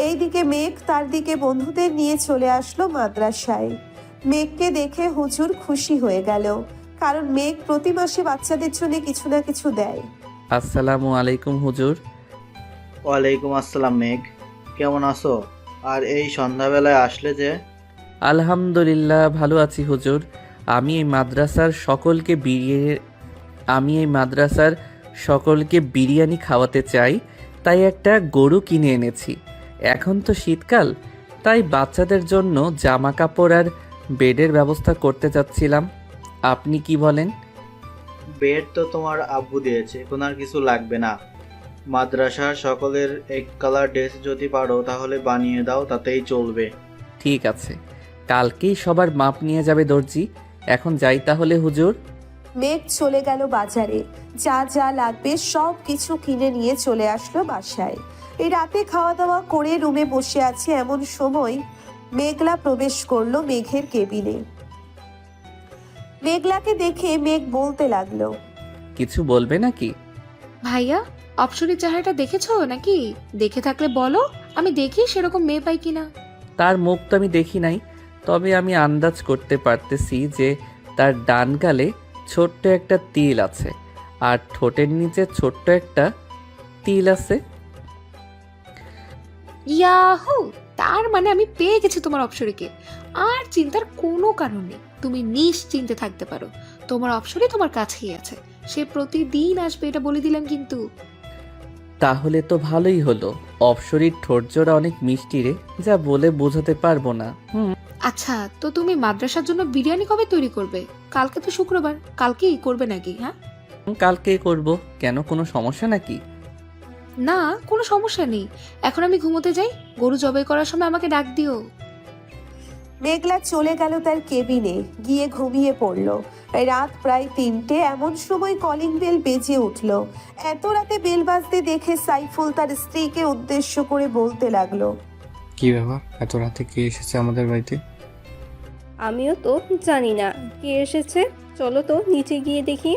এইদিকে মেঘ তার দিকে বন্ধুদের নিয়ে চলে আসলো মাদ্রাসায়। মেঘকে দেখে হুজুর খুশি হয়ে গেল, কারণ মেঘ প্রতি মাসে বাচ্চাদের জন্য কিছু না কিছু দেয়। আসসালামু আলাইকুম হুজুর। ওয়ালাইকুম আসসালাম মেঘ, কেমন আছো? আর এই সন্ধ্যাবেলায় আসলে যে? আলহামদুলিল্লাহ ভালো আছি হুজুর। আমি এই মাদ্রাসার সকলকে বিরিয়ানি খাওয়াতে চাই, তাই একটা গরু কিনে এনেছি। এখন তো শীতকাল, তাই বাচ্চাদের জন্য জামা কাপড় আর বেডের ব্যবস্থা করতে চাচ্ছিলাম। আপনি কি বলেন? বেড তো তোমার আব্বু দিয়েছে, এখন আর কিছু লাগবে না। মাদ্রাসার সকলের এক কালার ড্রেস যদি পারো তাহলে বানিয়ে দাও, তাতেই চলবে। ঠিক আছে, কালকেই সবার মাপ নিয়ে যাবে দর্জি। এখন যাই তাহলে হুজুর। মেঘ চলে গেল বাজারে, যা যা লাগবে সব কিছু কিনে নিয়ে চলে আসলো বাসায়। এই রাতে খাওয়া দাওয়া করে রুমে বসে আছে, এমন সময় মেঘলা প্রবেশ করলো মেঘের কেবিনে। মেঘলাকে দেখে মেঘ বলতে লাগলো, কিছু বলবে নাকি? ভাইয়া, অপসরের চেহারাটা দেখেছো নাকি? দেখে থাকলে বলো, আমি দেখি সেরকম মেয়ে পাই কিনা। তার মুখ তো আমি দেখি নাই, তবে আমি আন্দাজ করতে পারতেছি যে তার ডান গালে ছোট্ট একটা তিল আছে আর ঠোঁটের নিচে ছোট্ট একটা তিল আছে। ইয়াহু, তার মানে আমি পেয়ে গেছি তোমার অপসরীকে। আর চিন্তার কোনো কারণ নেই, তুমি নিশ্চিন্তে থাকতে পারো। তোমার অপসরী তোমার কাছেই আছে, সে প্রতিদিন আসবে, এটা বলে দিলাম কিন্তু। তাহলে তো ভালোই হলো। অপসরীর ঠোঁটজোড়া অনেক মিষ্টি রে, যা বলে বোঝাতে পারবো না। আচ্ছা, তো তুমি মাদ্রাসার জন্য বিরিয়ানি কবে তৈরি করবে? কালকে তো শুক্রবার, কালকেই করবে নাকি? হ্যাঁ, কালকে করব। কেন, কোনো সমস্যা নাকি? না, কোনো সমস্যা নেই। এখন আমি ঘুমোতে যাই, গরু জবাই করার সময় আমাকে ডাক দিও। মেঘলা চলে গেল তার কেবিনে, গিয়ে ঘুমিয়ে পড়ল। রাত প্রায় 3টে, এমন সময় কলিং বেল বেজে উঠল। এত রাতে বেল বাজতে দেখে সাইফুল তার স্ত্রীকে উদ্দেশ্য করে বলতে লাগলো, কি ব্যাপার, এত রাতে কে এসেছে আমাদের বাড়িতে? আমিও তো জানি না কে এসেছে, চলো তো নিচে গিয়ে দেখি।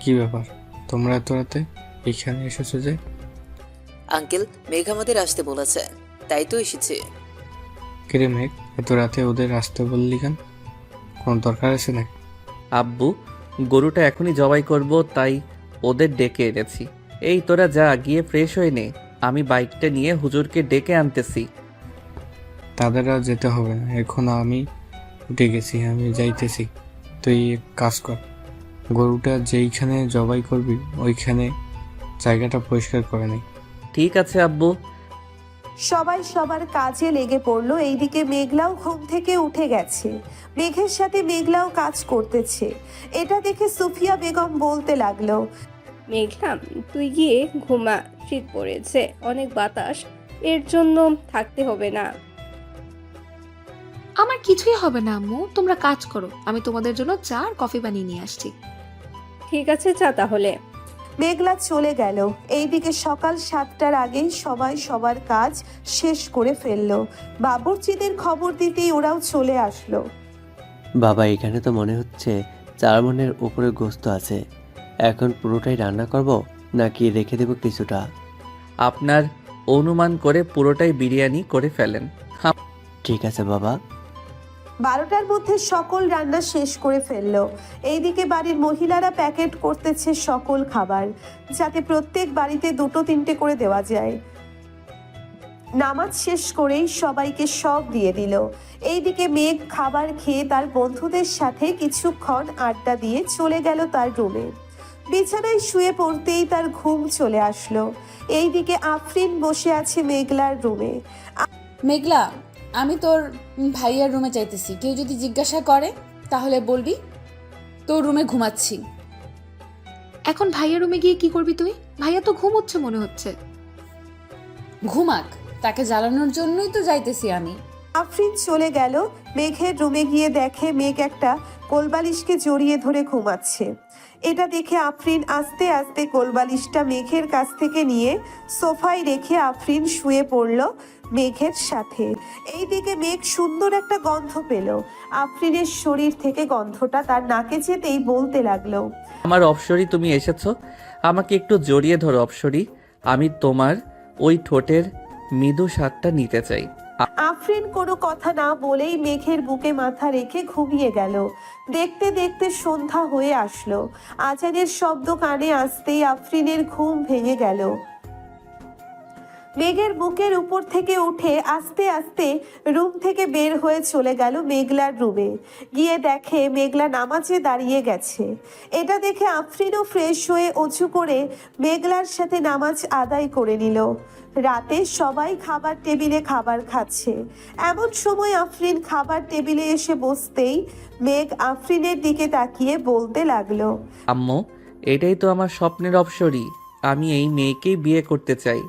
কি ব্যাপার, তোমরা এত রাতে এখানে এসেছো যে? আঙ্কেল, মেঘ আমাদের আসতে বলেছে, তাই তো এসেছে। কিরে মেঘ, এত রাতে ওদের আসতে বললি কেন? কোনো দরকার আছে নাকি? আব্বু, গরুটা এখনই জবাই করব, তাই ওদের ডেকে এনেছি। এই তোরা যা, গিয়ে ফ্রেশ হয়ে নে, আমি বাইকটা নিয়ে হুজুরকে ডেকে আনতেছি। তাদের আর যেতে হবে না, এখন আমি উঠে গেছি, আমি যাইতেছি। তুই এক কাজ কর, গরুটা যেইখানে জবাই করবি ওইখানে জায়গাটা পরিষ্কার করে নে। ঠিক আছে আব্বু। সবাই সবার কাজে লেগে পড়লো। এইদিকে মেঘলাও ঘুম থেকে উঠে গেছে, মেঘের সাথে মেঘলাও কাজ করতেছে। এটা দেখে সুফিয়া বেগম বলতে লাগলো, মেঘলা, তুই গিয়ে ঘুমা, শীত পড়েছে, অনেক বাতাস, এর জন্য থাকতে হবে না। আমার কিছুই হবে না আম্মু, তোমরা কাজ করো, আমি তোমাদের জন্য চা আর কফি বানিয়ে নিয়ে আসছি। ঠিক আছে, যা তাহলে। মেঘলা চলে গেল। এইদিকে সকাল 7টার আগেই সবাই সবার কাজ শেষ করে ফেললো। বাবুর্চিদের খবর দিতেই ওরাও চলে আসলো। বাবা, এখানে তো মনে হচ্ছে 4 মণের উপরে গোস্ত আছে। এখন পুরোটাই রান্না করব নাকি রেখে দেব কিছুটা? আপনার অনুমান করে পুরোটাই বিরিয়ানি করে ফেলেন। ঠিক আছে বাবা। 12টার মধ্যে সকল রান্না শেষ করে ফেললো। এইদিকে বাড়ির মহিলারা প্যাকেট করতেছে সকল খাবার, যাতে প্রত্যেক বাড়িতে 2-3টে করে দেওয়া যায়। নামাজ শেষ করেই সবাইকে সব দিয়ে দিল। এইদিকে মেঘ খাবার খেয়ে তার বন্ধুদের সাথে কিছুক্ষণ আড্ডা দিয়ে চলে গেল তার রুমে। বিছানায় শুয়ে পড়তেই তার ঘুম চলে আসলো। এইদিকে আফরিন বসে আছে মেঘলার রুমে। মেঘলা, আমি তোর ভাইয়ার রুমে চাইতেছি। কেউ যদি জিজ্ঞাসা করে তাহলে বলবি তোর রুমে ঘুমাচ্ছি। এখন ভাইয়ার রুমে গিয়ে কি করবি তুই? ভাইয়া তো ঘুমোচ্ছে মনে হচ্ছে। ঘুমাক, তাকে জ্বালানোর জন্যই তো যাইতেছি আমি। আফরিন চলে গেল। মেঘের রুমে গিয়ে দেখে মেঘ একটা কোলবালিশকে জড়িয়ে ধরে ঘুমাচ্ছে। এটা দেখে আফরিন আস্তে আস্তে কোলবালিশটা মেঘের কাছ থেকে নিয়ে সোফায় রেখে আফরিন শুয়ে পড়ল মেঘের সাথে। এইদিকে মেঘ সুন্দর একটা গন্ধ পেল। আফরিনের শরীর থেকে গন্ধটা তার নাকে যেতেই বলতে লাগলো, আমার অপসরি, তুমি এসেছো। আমাকে একটু জড়িয়ে ধরো অপসরি, আমি তোমার ওই ঠোঁটের মৃদু স্বাদটা নিতে চাই। আফরিন কোনো কথা না বলেই মেঘের বুকে মাথা রেখে ঘুমিয়ে গেল। দেখতে দেখতে সন্ধ্যা হয়ে আসলো। আজানের শব্দ কানে আসতেই আফরিনের ঘুম ভেঙে গেল। মেঘের বুকের উপর থেকে উঠে আস্তে আস্তে রুম থেকে বের হয়ে চলে গেল মেঘলার রুমে। গিয়ে দেখে মেঘলা নামাজে দাঁড়িয়ে গেছে। এটা দেখে আফরিনও ফ্রেশ হয়ে অজু করে মেঘলার সাথে নামাজ আদায় করে নিল। রাতে সবাই খাবার টেবিলে খাবার খাচ্ছে। এমন সময় আফরিন খাবার টেবিলে এসে বসতেই মেঘ আফরিনের দিকে তাকিয়ে বলতে লাগলো, আম্মু, এটাই তো আমার স্বপ্নের অপসরি, আমি এই মেয়েকেই বিয়ে করতে চাই।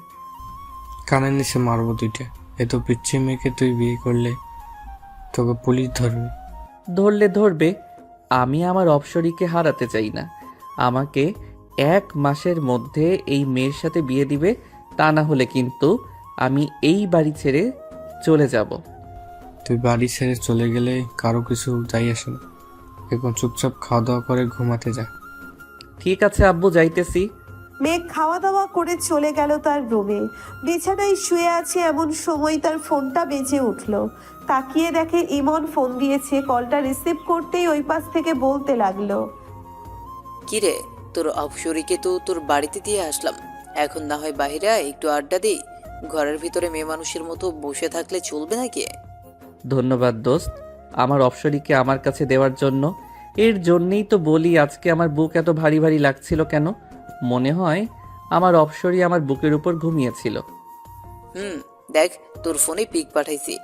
কানের নিচে মারবো 2টা। এত পিচ্ছি মেয়েকে তুই বিয়ে করলে তোকে পুলিশ ধরবে। ধরলে ধরবে, আমি আমার অপসরিকে হারাতে চাই না। আমাকে 1 মাসের মধ্যে এই মেয়ের সাথে বিয়ে দিবে, তা না হলে কিন্তু আমি এই বাড়ি ছেড়ে চলে যাব। তুই বাড়ি ছেড়ে চলে গেলে কারো কিছু যাই আসে না। এখন চুপচাপ খাওয়া দাওয়া করে ঘুমাতে যা। ঠিক আছে আব্বু, যাইতেছি। মেঘ খাওয়া দাওয়া করে চলে গেল তার রুমে। বিছানায় শুয়ে আছে এমন সময় তার ফোনটা বেজে উঠল। তাকিয়ে দেখে ইমন ফোন দিয়েছে। কলটা রিসিভ করতেই ওই পাশ থেকে বলতে লাগলো, কিরে, তোর অপসরিকে তো তোর বাড়িতে দিয়ে আসলাম, এখন না হয় বাইরে একটু আড্ডা দিই। ঘরের ভিতরে মেয়ে মানুষের মতো বসে থাকলে চলবে নাকি? ধন্যবাদ দোস্ত, আমার অপসরিকে আমার কাছে দেওয়ার জন্য। এর জন্যেই তো বলি আজকে আমার বুক এত ভারী ভারী লাগছিল কেন। মনে হয় আমার অপসরি আমার বুকের উপর ঘুমিয়েছিল। দেখ, তোর ফোনে পিক পাঠাইছি,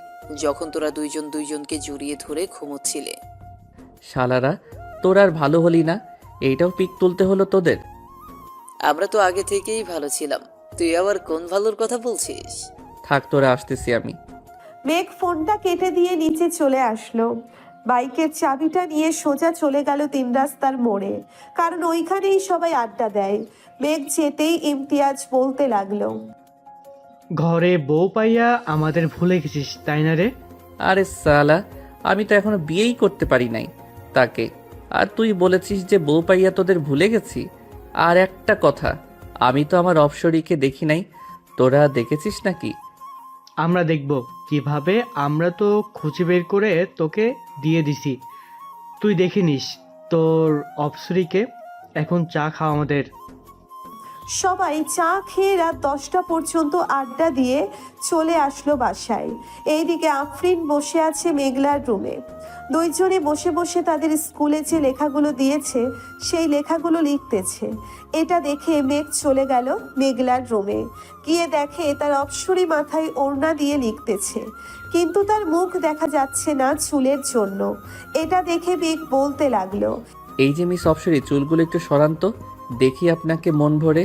যখন তোরা দুইজনকে জড়িয়ে ধরে ঘুমোচ্ছিলে। শালারা, তোর আর ভালো হলি না, এইটাও পিক তুলতে হলো তোদের। আমরা তো আগে থেকেই ভালো ছিলাম, তুই আবার কোন ভালোর কথা বলছিস? থাক, তোরা আসতেছি আমি। মেঘ ফোনটা কেটে দিয়ে নিচে চলে আসলো। বাইকের চাবিটা নিয়ে সোজা চলে গেল 3 রাস্তার মোড়ে, কারণ ওইখানেই সবাই আড্ডা দেয়। মেঘ যেতেই ইমতিয়াজ বলতে লাগলো, ঘরে বউ পাইয়া আমাদের ভুলে গেছিস তাই না রে? আরে সালা, আমি তো এখনো বিয়েই করতে পারি নাই তাকে, আর তুই বলেছিস যে বউ পাইয়া তোদের ভুলে গেছি। আর একটা কথা, আমি তো আমার অপসরিকে দেখি নাই, তোরা দেখেছিস নাকি? আমরা দেখব কিভাবে, আমরা তো খুঁজে বের করে তোকে দিয়ে দিছি। তুই দেখে নিস তোর অপসরিকে। এখন চা খাওয়া আমাদের। সবাই চা খেয়ে রাত 10টা পর্যন্ত আড্ডা দিয়ে চলে আসলো বাসায়। এইদিকে আফরিন বসে আছে মেঘলার রুমে। দুইজনে বসে বসে তাদের স্কুলে যে লেখাগুলো দিয়েছে সেই লেখাগুলো লিখতেছে। এটা দেখে মেঘ চলে গেল মেঘলার রুমে। গিয়ে দেখে তার অপসরী মাথায় ওড়না দিয়ে লিখতেছে, কিন্তু তার মুখ দেখা যাচ্ছে না চুলের জন্য। এটা দেখে মেঘ বলতে লাগলো, এই যে মিস অপসরি, চুলগুলো একটু সরান তো, দেখি আপনাকে মন ভরে।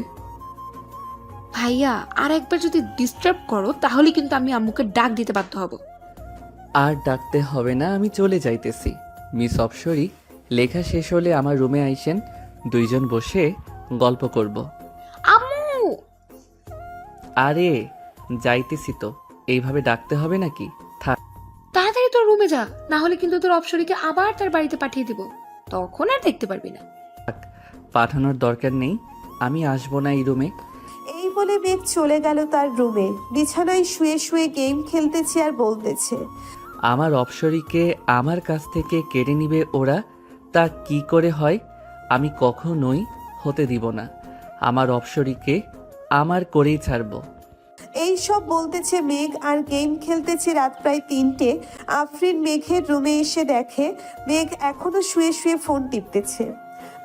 ভাইয়া আর একবার যদি ডিস্টার্ব করো তাহলে কিন্তু আমি আম্মুকে ডাক দিতে বাধ্য হব। আর ডাকতে হবে না, আমি চলে যাইতেছি। মিস অপসরি, লেখা শেষ হলে আমার রুমে আইসেন, দুইজন বসে গল্প করব। আম্মু! আরে যাইতেছি তো, এইভাবে ডাকতে হবে নাকি? থাক। তাড়াতাড়ি তোর রুমে যা, না হলে কিন্তু তোর অপসরীকে আবার তার বাড়িতে পাঠিয়ে দিব, তখন আর দেখতে পারবি না। পাঠানোর দরকার নেই, আমি আসবো না এই রুমে। এই বলে মেঘ চলে গেল তার রুমে। বিছানায় শুয়ে শুয়ে গেম খেলতেছে আর বলতেছে, আমার অপসরীকে আমার কাছ থেকে কেড়ে নিবে ওরা, তা কি করে হয়? আমি কখনোই হতে দিব না। আমার অপসরীকে আমার করেই ছাড়বো। এই সব বলতেছে মেঘ আর গেম খেলতেছে। রাত প্রায় 3টে। আফরিন মেঘের রুমে এসে দেখে মেঘ এখনো শুয়ে শুয়ে ফোন টিপতেছে।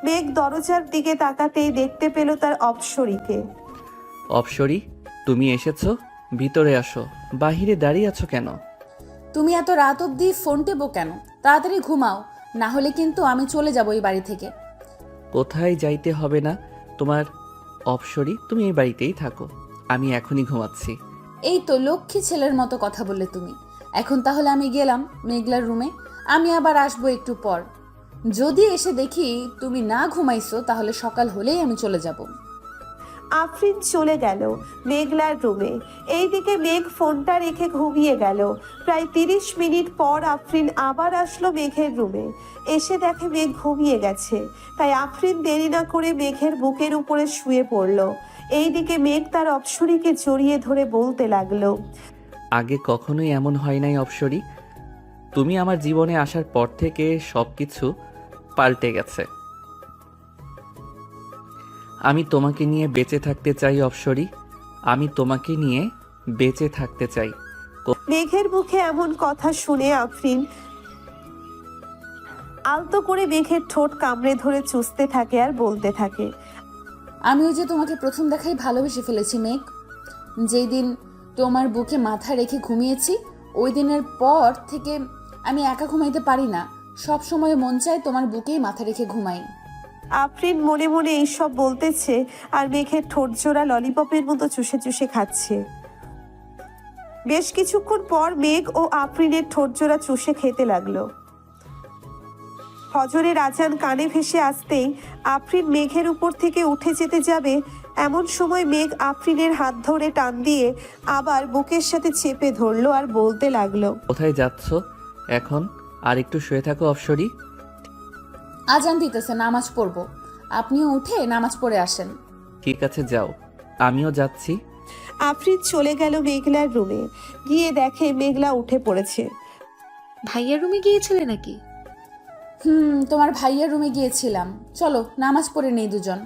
মেঘ দরজার দিকে তাকাতেই দেখতে পেল তার অপসরীকে। অপসরী, তুমি এসেছো? ভিতরে আসো। বাহিরে দাঁড়িয়ে আছো কেন? তুমি এত রাত অবধি ফোন টেপো কেন? তাড়াতাড়ি ঘুমাও, না হলে কিন্তু আমি চলে যাবো এই বাড়ি থেকে। কোথায় যাইতে হবে না তোমার। অপসরী, তুমি এই বাড়িতেই থাকো, আমি এখনই ঘুমাচ্ছি। এই তো লক্ষ্মী ছেলের মতো কথা বললে তুমি। এখন তাহলে আমি গেলাম মেঘলার রুমে, আমি আবার আসবো একটু পর। যদি এসে দেখি তুমি না ঘুমাইছো তাহলে সকাল হলেই আমি চলে যাব। আফরিন চলে গেল মেঘলার রুমে। এইদিকে মেঘ ফোনটা রেখে ঘুমিয়ে গেল। প্রায় 30 মিনিট পর আফরিন আবার আসলো মেঘের রুমে। এসে দেখে মেঘ ঘুমিয়ে গেছে, তাই আফরিন দেরি না করে মেঘের বুকের উপরে শুয়ে পড়ল। এইদিকে মেঘ তার অপসরীকে জড়িয়ে ধরে বলতে লাগলো, আগে কখনোই এমন হয় নাই অপসরী, তুমি আমার জীবনে আসার পর থেকে সবকিছু পাল্টে গেছে। আমি তোমাকে নিয়ে বেঁচে থাকতে চাই অপসরী, আমি তোমাকে নিয়ে বেঁচে থাকতে চাই। মেঘের মুখে এমন কথা শুনে আফরিন আলতো করে মেঘের ঠোঁট কামড়ে ধরে চুষতে থাকে আর বলতে থাকে, আমিও যে তোমাকে প্রথম দেখাই ভালোবেসে ফেলেছি মেঘ। যেই দিন তোমার বুকে মাথা রেখে ঘুমিয়েছি ওই দিনের পর থেকে আমি একা ঘুমাইতে পারি না, সব সময় মন চায় তোমার বুকেই মাথা রেখে ঘুমাই। আফরিন মনে মনে এইসব বলতেছে আর মেঘের ঠোঁট জোড়া ললিপপের মতো চুষে চুষে খাচ্ছে। বেশ কিছুক্ষণ পর মেঘ ও আফরিনের ঠোঁট জোড়া চুষে খেতে লাগলো। ফজরের আজান কানে ভেসে আসতেই আফরিন মেঘের উপর থেকে উঠে যেতে যাবে, এমন সময় মেঘ আফরিনের হাত ধরে টান দিয়ে আবার বুকের সাথে চেপে ধরলো আর বলতে লাগলো, কোথায় যাচ্ছ এখন? আর একটু শুয়ে থাকো অপসরী। আজান দিতেছে, নামাজ পড়বো, আপনিও উঠে নামাজ পড়ে আসেন। ঠিক আছে যাও, আমিও যাচ্ছি। আফরিন চলে গেল মেঘলার রুমে। গিয়ে দেখে মেঘলা উঠে পড়েছে। ভাইয়ার রুমে গিয়েছিলে নাকি? তোমার ভাইয়ের রুমে গিয়েছিলাম, চলো নামাজ পড়ে নেই দুজন।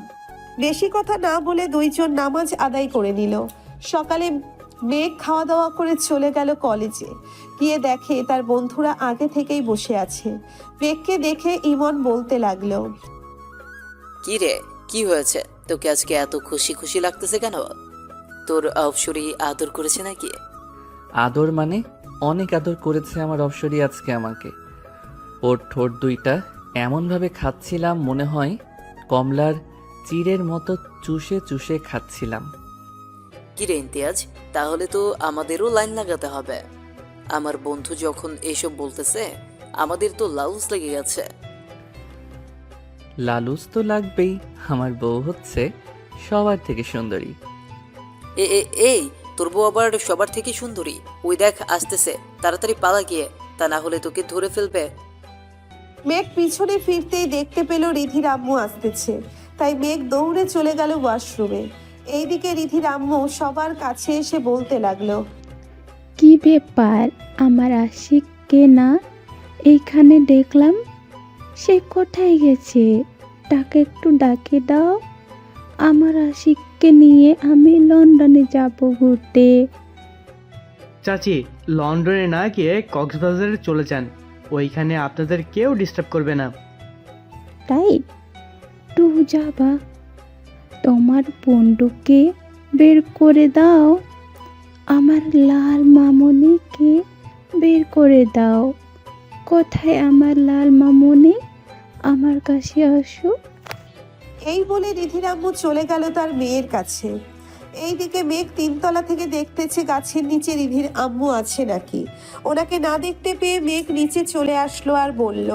বেশি কথা না বলে দুইজন নামাজ আদায় করে নিল। সকালে মেঘ খাওয়া দাওয়া করে চলে গেল কলেজে। গিয়ে দেখে তার বন্ধুরা আগে থেকেই বসে আছে। মেঘকে দেখে ইমন বলতে লাগলো, কি রে, কি হয়েছে? তোকে আজকে এত খুশি খুশি লাগতেছে কেন? তোর অপসরী আদর করেছে নাকি? আদর মানে? অনেক আদর করেছে আমার অপসরী আজকে আমাকে। ওর ঠোঁট দুইটা এমনভাবে খাচ্ছিলাম মনে হয় কমলার চিড়ের মতো চুষে চুষে খাচ্ছিলাম। কি রে ইমতিয়াজ, তাহলে তো আমাদেরও লাইন লাগাতে হবে। আমার বন্ধু যখন এসব বলতেছে আমাদের তো লাউস লেগে গেছে। লালুস তো লাগবেই, আমার বউ হচ্ছে সবার থেকে সুন্দরী। এই তোর বউ আবার সবার থেকে সুন্দরী? ওই দেখ আসতেছে, তাড়াতাড়ি পালা গিয়ে, তা না হলে তোকে ধরে ফেলবে। মেঘ পিছনে ফিরতেই দেখতে পেল রিধির আম্মু আসতেছে, তাই মেঘ দৌড়ে চলে গেল ওয়াশরুমে। এইদিকে রিধির আম্মু সবার কাছে এসে বলতে লাগলো, কি ব্যাপার, আমার আশিককে না এইখানে দেখলাম, সে কোথায় গেছে? তাকে একটু ডাকে দাও, আমার আশিককে নিয়ে আমি লন্ডনে যাব ঘুরতে। চাচি, লন্ডনে না গিয়ে কক্সবাজারে চলে যান, ওইখানে আপনাদের কেউ ডিস্টার্ব করবে না। তাই টু যাবা? তোমার বন্ধুকে বের করে দাও, আমার লাল মামনিকে বের করে দাও। কোথায় আমার লাল মামনি? আমার কাছে আসো। এই বলে রিধির আম্মু চলে গেল তার মেয়ের কাছে। এইদিকে মেঘ তিনতলা থেকে দেখতেছে গাছের নিচে রিধির আম্মু আছে নাকি। ওনাকে না দেখতে পেয়ে মেঘ নিচে চলে আসলো আর বলল,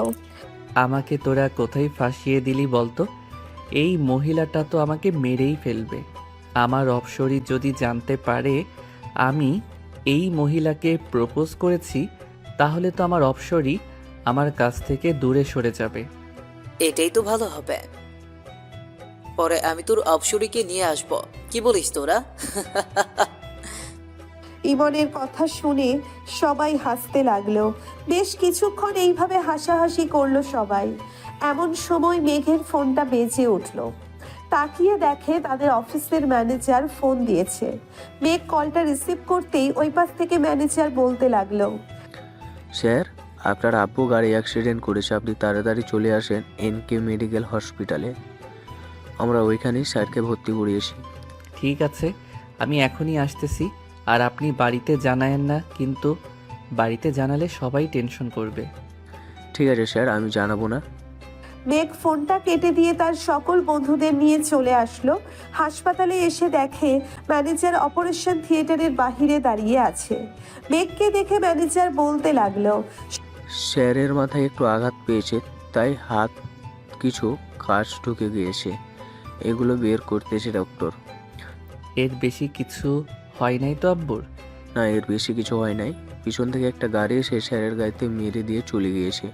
আমাকে তোরা কোথায় ফাঁসিয়ে দিলি বলতো? এই মহিলাটা তো আমাকে মেরেই ফেলবে। আমার অপসরি যদি জানতে পারে আমি এই মহিলাকে প্রপোজ করেছি, তাহলে তো আমার অপসরি আমার কাছ থেকে দূরে সরে যাবে। এটাই তো ভালো হবে। পরে আমি তোর অপসরীকে নিয়ে আসব, কি বলিস তোরা? ইমনের কথা শুনে সবাই হাসতে লাগলো। বেশ কিছুক্ষণ এইভাবে হাসাহাসি করলো সবাই। এমন সময় মেঘের ফোনটা বেজে উঠলো। তাকিয়ে দেখে তাদের অফিসের ম্যানেজার ফোন দিয়েছে। মেঘ কলটা রিসিভ করতেই ওই পাশ থেকে ম্যানেজার বলতে লাগলো, স্যার, আপনার আব্বু গাড়ি অ্যাক্সিডেন্ট করেছে, আপনি তাড়াতাড়ি চলে আসেন এনকে মেডিকেল হসপিটালে। আমরা ওইখানেই স্যারকে ভর্তি করিয়েছি। ঠিক আছে, আমি এখনই আসতেছি। আর আপনি বাড়িতে জানায়েন না, কিন্তু বাড়িতে জানালে সবাই টেনশন করবে। ঠিক আছে স্যার, আমি জানাবো না। মেঘ ফোনটা কেটে দিয়ে তার সকল বন্ধুদের নিয়ে চলে আসলো। হাসপাতালে এসে দেখে ম্যানেজার অপারেশন থিয়েটারের বাহিরে দাঁড়িয়ে আছে। মেঘকে দেখে ম্যানেজার বলতে লাগলো, স্যারের মাথায় একটু আঘাত পেয়েছে, তাই হাত কিছু কাজ ঢুকে গিয়েছে, এগুলো বের করতেছে ডক্টর। এর বেশি কিছু হয় নাই তো আব্বুর? না, এর বেশি কিছু হয় নাই। পিছন থেকে একটা গাড়ি এসে স্যারের গাড়িতে মেরে দিয়ে চলে গিয়েছে।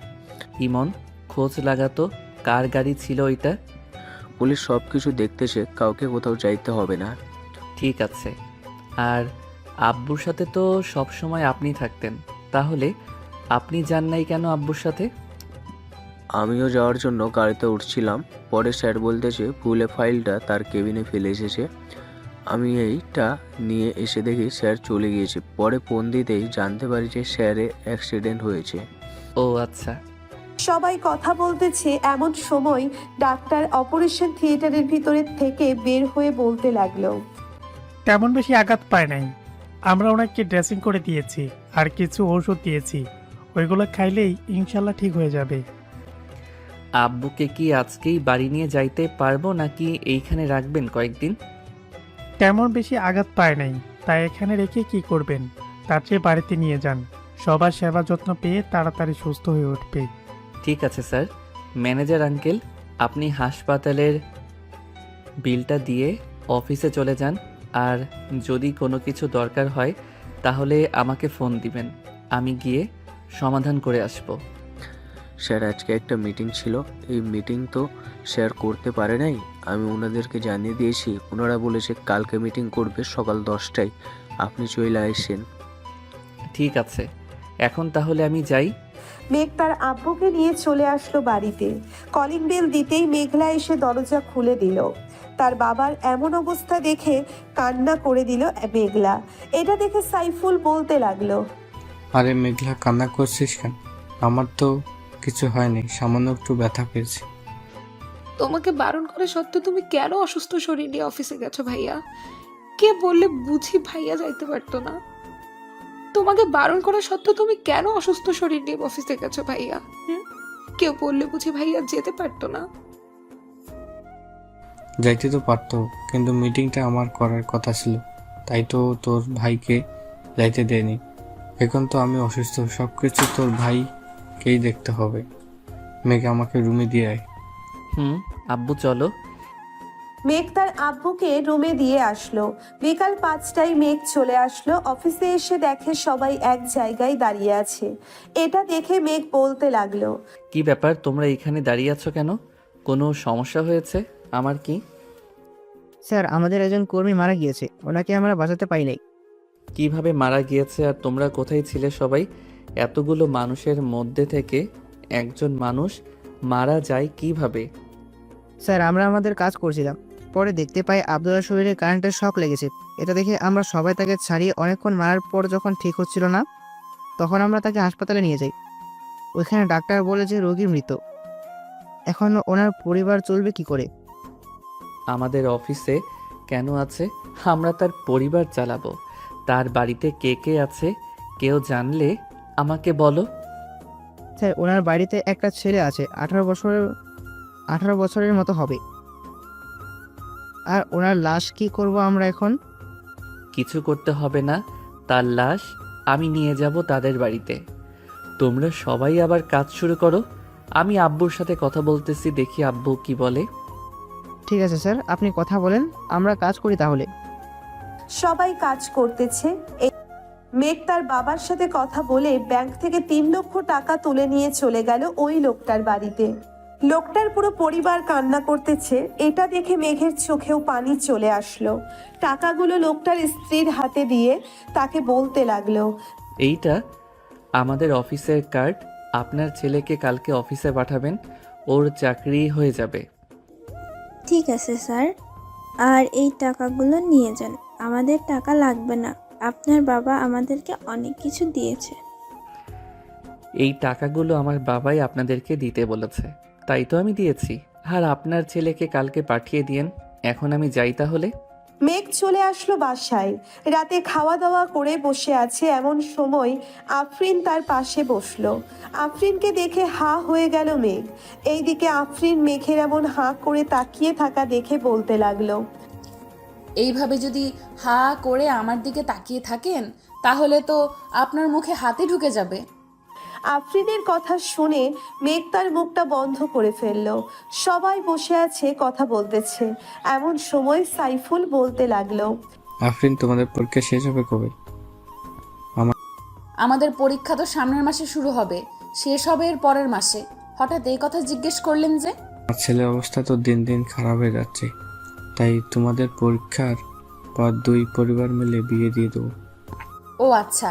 ইমন, খোঁজ লাগাতো কার গাড়ি ছিল ওইটা। পুলিশ সব কিছু দেখতেছে, কাউকে কোথাও যাইতে হবে না। ঠিক আছে। আর আব্বুর সাথে তো সব সময় আপনি থাকতেন, তাহলে আপনি যান নাই কেন আব্বুর সাথে? আমিও যাওয়ার জন্য গাড়িতে উঠছিলাম, পরে স্যার বলতেছে ভুলে ফাইলটা তার কেবিনে ফেলে এসেছে। আমি এইটা নিয়ে এসে দেখি স্যার চলে গিয়েছে। পরে ফোন দিতেই জানতে পারি যে স্যারের অ্যাক্সিডেন্ট হয়েছে। ও আচ্ছা। সবাই কথা বলতেছে এমন সময় ডাক্তার অপারেশন থিয়েটারের ভিতরে থেকে বের হয়ে বলতে লাগলো, তেমন বেশি আঘাত পায় নাই। আমরা ওনাকে ড্রেসিং করে দিয়েছি আর কিছু ওষুধ দিয়েছি, ওইগুলো খাইলেই ইনশাল্লাহ ঠিক হয়ে যাবে। আব্বুকে কি আজকেই বাড়ি নিয়ে যাইতে পারবো নাকি এইখানে রাখবেন কয়েকদিন? তেমন বেশি আঘাত পায় নাই, তাই এখানে রেখে কি করবেন? তার চেয়ে বাড়িতে নিয়ে যান, সবার সেবা যত্ন পেয়ে তাড়াতাড়ি সুস্থ হয়ে উঠবে। ঠিক আছে স্যার। ম্যানেজার আঙ্কেল, আপনি হাসপাতালের বিলটা দিয়ে অফিসে চলে যান, আর যদি কোনো কিছু দরকার হয় তাহলে আমাকে ফোন দিবেন, আমি গিয়ে সমাধান করে আসব। স্যার, আজকে একটা মিটিং ছিল, এই মিটিং তো স্যার করতে পারে নাই। আমি ওনাদেরকে জানিয়ে দিয়েছি, ওনারা বলেছে কালকে মিটিং করবে সকাল 10টায়, আপনি চলে আসেন। ঠিক আছে, এখন তাহলে আমি যাই। মেঘ তার আব্বুকে নিয়ে চলে আসলো বাড়িতে। কলিং বেল দিতেই মেঘলা এসে দরজা খুলে দিল। তার বাবার এমন অবস্থা দেখে কান্না করে দিল মেঘলা। এটা দেখে সাইফুল বলতে লাগলো, আরে মেঘলা, কান্না করছিস কেন? আমার তো কিছু হয়নি, সামান্য একটু ব্যথা পেয়েছি। তোমাকে বারণ করে সত্ত্বেও তুমি কেন অসুস্থ শরীর নিয়ে অফিসে গেছো ভাইয়া? কে বললে বুঝি ভাইয়া যাইতে পারতো না? তোমাকে বারণ করা সত্ত্বেও তুমি কেন অসুস্থ শরীর নিয়ে অফিসে গেছো ভাইয়া? কেউ বললে বুঝি ভাইয়া যেতে পারতো না? যাইতে তো পারতো, কিন্তু মিটিংটা আমার করার কথা ছিল, তাই তো তোর ভাইকে যাইতে দেয়নি। এখন তো আমি অসুস্থ, সব কিছু তোর ভাইকেই দেখতে হবে। মেঘে আমাকে রুমে দিয়ে আয়। আব্বু চলো। মেঘ তার আব্বুকে রুমে দিয়ে আসলো। বিকাল 5টায় মেঘ চলে আসলো। অফিসে এসে দেখে সবাই এক জায়গায় দাঁড়িয়ে আছে। এটা দেখে মেঘ বলতে লাগলো, কি ব্যাপার, তোমরা এখানে দাঁড়িয়ে আছো কেন? কোনো সমস্যা হয়েছে? আমার কি? স্যার, আমাদের একজন কর্মী মারা গিয়েছে, ওনাকে আমরা বাঁচাতে পারি নাই। কিভাবে মারা গিয়েছে আর তোমরা কোথায় ছিলে সবাই? এতগুলো মানুষের মধ্যে থেকে একজন মানুষ মারা যায় কিভাবে? স্যার, আমরা আমাদের কাজ করছিলাম, পরে দেখতে পাই আব্দুল্লার শরীরে কারেন্টের শক লেগেছে। এটা দেখে আমরা সবাই তাকে ছাড়িয়ে অনেকক্ষণ মারার পর যখন ঠিক হচ্ছিল না, তখন আমরা তাকে হাসপাতালে নিয়ে যাই। ওইখানে ডাক্তার বলে যে রোগী মৃত। এখন ওনার পরিবার চলবে কি করে? আমাদের অফিসে কেন আছে? আমরা তার পরিবার চালাবো। তার বাড়িতে কে কে আছে কেউ জানলে আমাকে বলো। স্যার, ওনার বাড়িতে একটা ছেলে আছে, 18 বছরের মতো হবে। আর ওনার লাশ কি করব আমরা এখন? কিছু করতে হবে না, তার লাশ আমি নিয়ে যাব তাদের বাড়িতে। তোমরা সবাই আবার কাজ শুরু করো। আমি আব্বুর সাথে কথা বলতেছি, দেখি আব্বু কি বলে। ঠিক আছে স্যার, আপনি কথা বলেন, আমরা কাজ করি তাহলে। সবাই কাজ করতেছে। মেঘ তার বাবার সাথে কথা বলে ব্যাংক থেকে 3 লক্ষ টাকা তুলে নিয়ে চলে গেল ওই লোকটার বাড়িতে। লোকটার পুরো পরিবার কান্না করতেছে। এটা দেখে মেঘের চোখেও পানি চলে আসলো। টাকাগুলো লোকটার স্ত্রীর হাতে দিয়ে তাকে বলতে লাগলো, এইটা আমাদের অফিসের কার্ড। আপনার ছেলেকে কালকে অফিসে পাঠাবেন, ওর চাকরি হয়ে যাবে। ঠিক আছে স্যার, আর এই টাকাগুলো নিয়ে যান। আমাদের টাকা লাগবে না, আপনার বাবা আমাদেরকে অনেক কিছু দিয়েছে। এই টাকাগুলো আমার বাবাই আপনাদেরকে দিতে বলেছে, তাই তো আমি দিয়েছি। আর আপনার ছেলেকে কালকে পাঠিয়ে দিয়েন। এখন আমি যাই তাহলে। মেঘ চলে আসলো বাসায়। রাতে খাওয়া দাওয়া করে বসে আছে, এমন সময় আফরিন তার পাশে বসলো। আফরিনকে দেখে হা হয়ে গেল মেঘ। এইদিকে আফরিন মেঘের এমন হা করে তাকিয়ে থাকা দেখে বলতে লাগলো, এইভাবে যদি হা করে আমার দিকে তাকিয়ে থাকেন তাহলে তো আপনার মুখে হাতে ঢুকে যাবে। আফরিনের কথা শুনে মেঘ তার মুখটা বন্ধ করে ফেললো। সবাই বসে আছে, কথা বলতেছে। এমন সময় সাইফুল বলতে লাগলো, আফরিন, তোমাদের পরীক্ষা শেষ হবে কবে? আমাদের পরীক্ষা তো সামনের মাসে শুরু হবে, শেষ হবে এর পরের মাসে। হঠাৎ এই কথা জিজ্ঞেস করলেন যে? আমার ছেলের অবস্থা তো দিন দিন খারাপ হয়ে যাচ্ছে, তাই তোমাদের পরীক্ষার পর 2 পরিবার মিলে বিয়ে দিয়ে দেবো। ও আচ্ছা,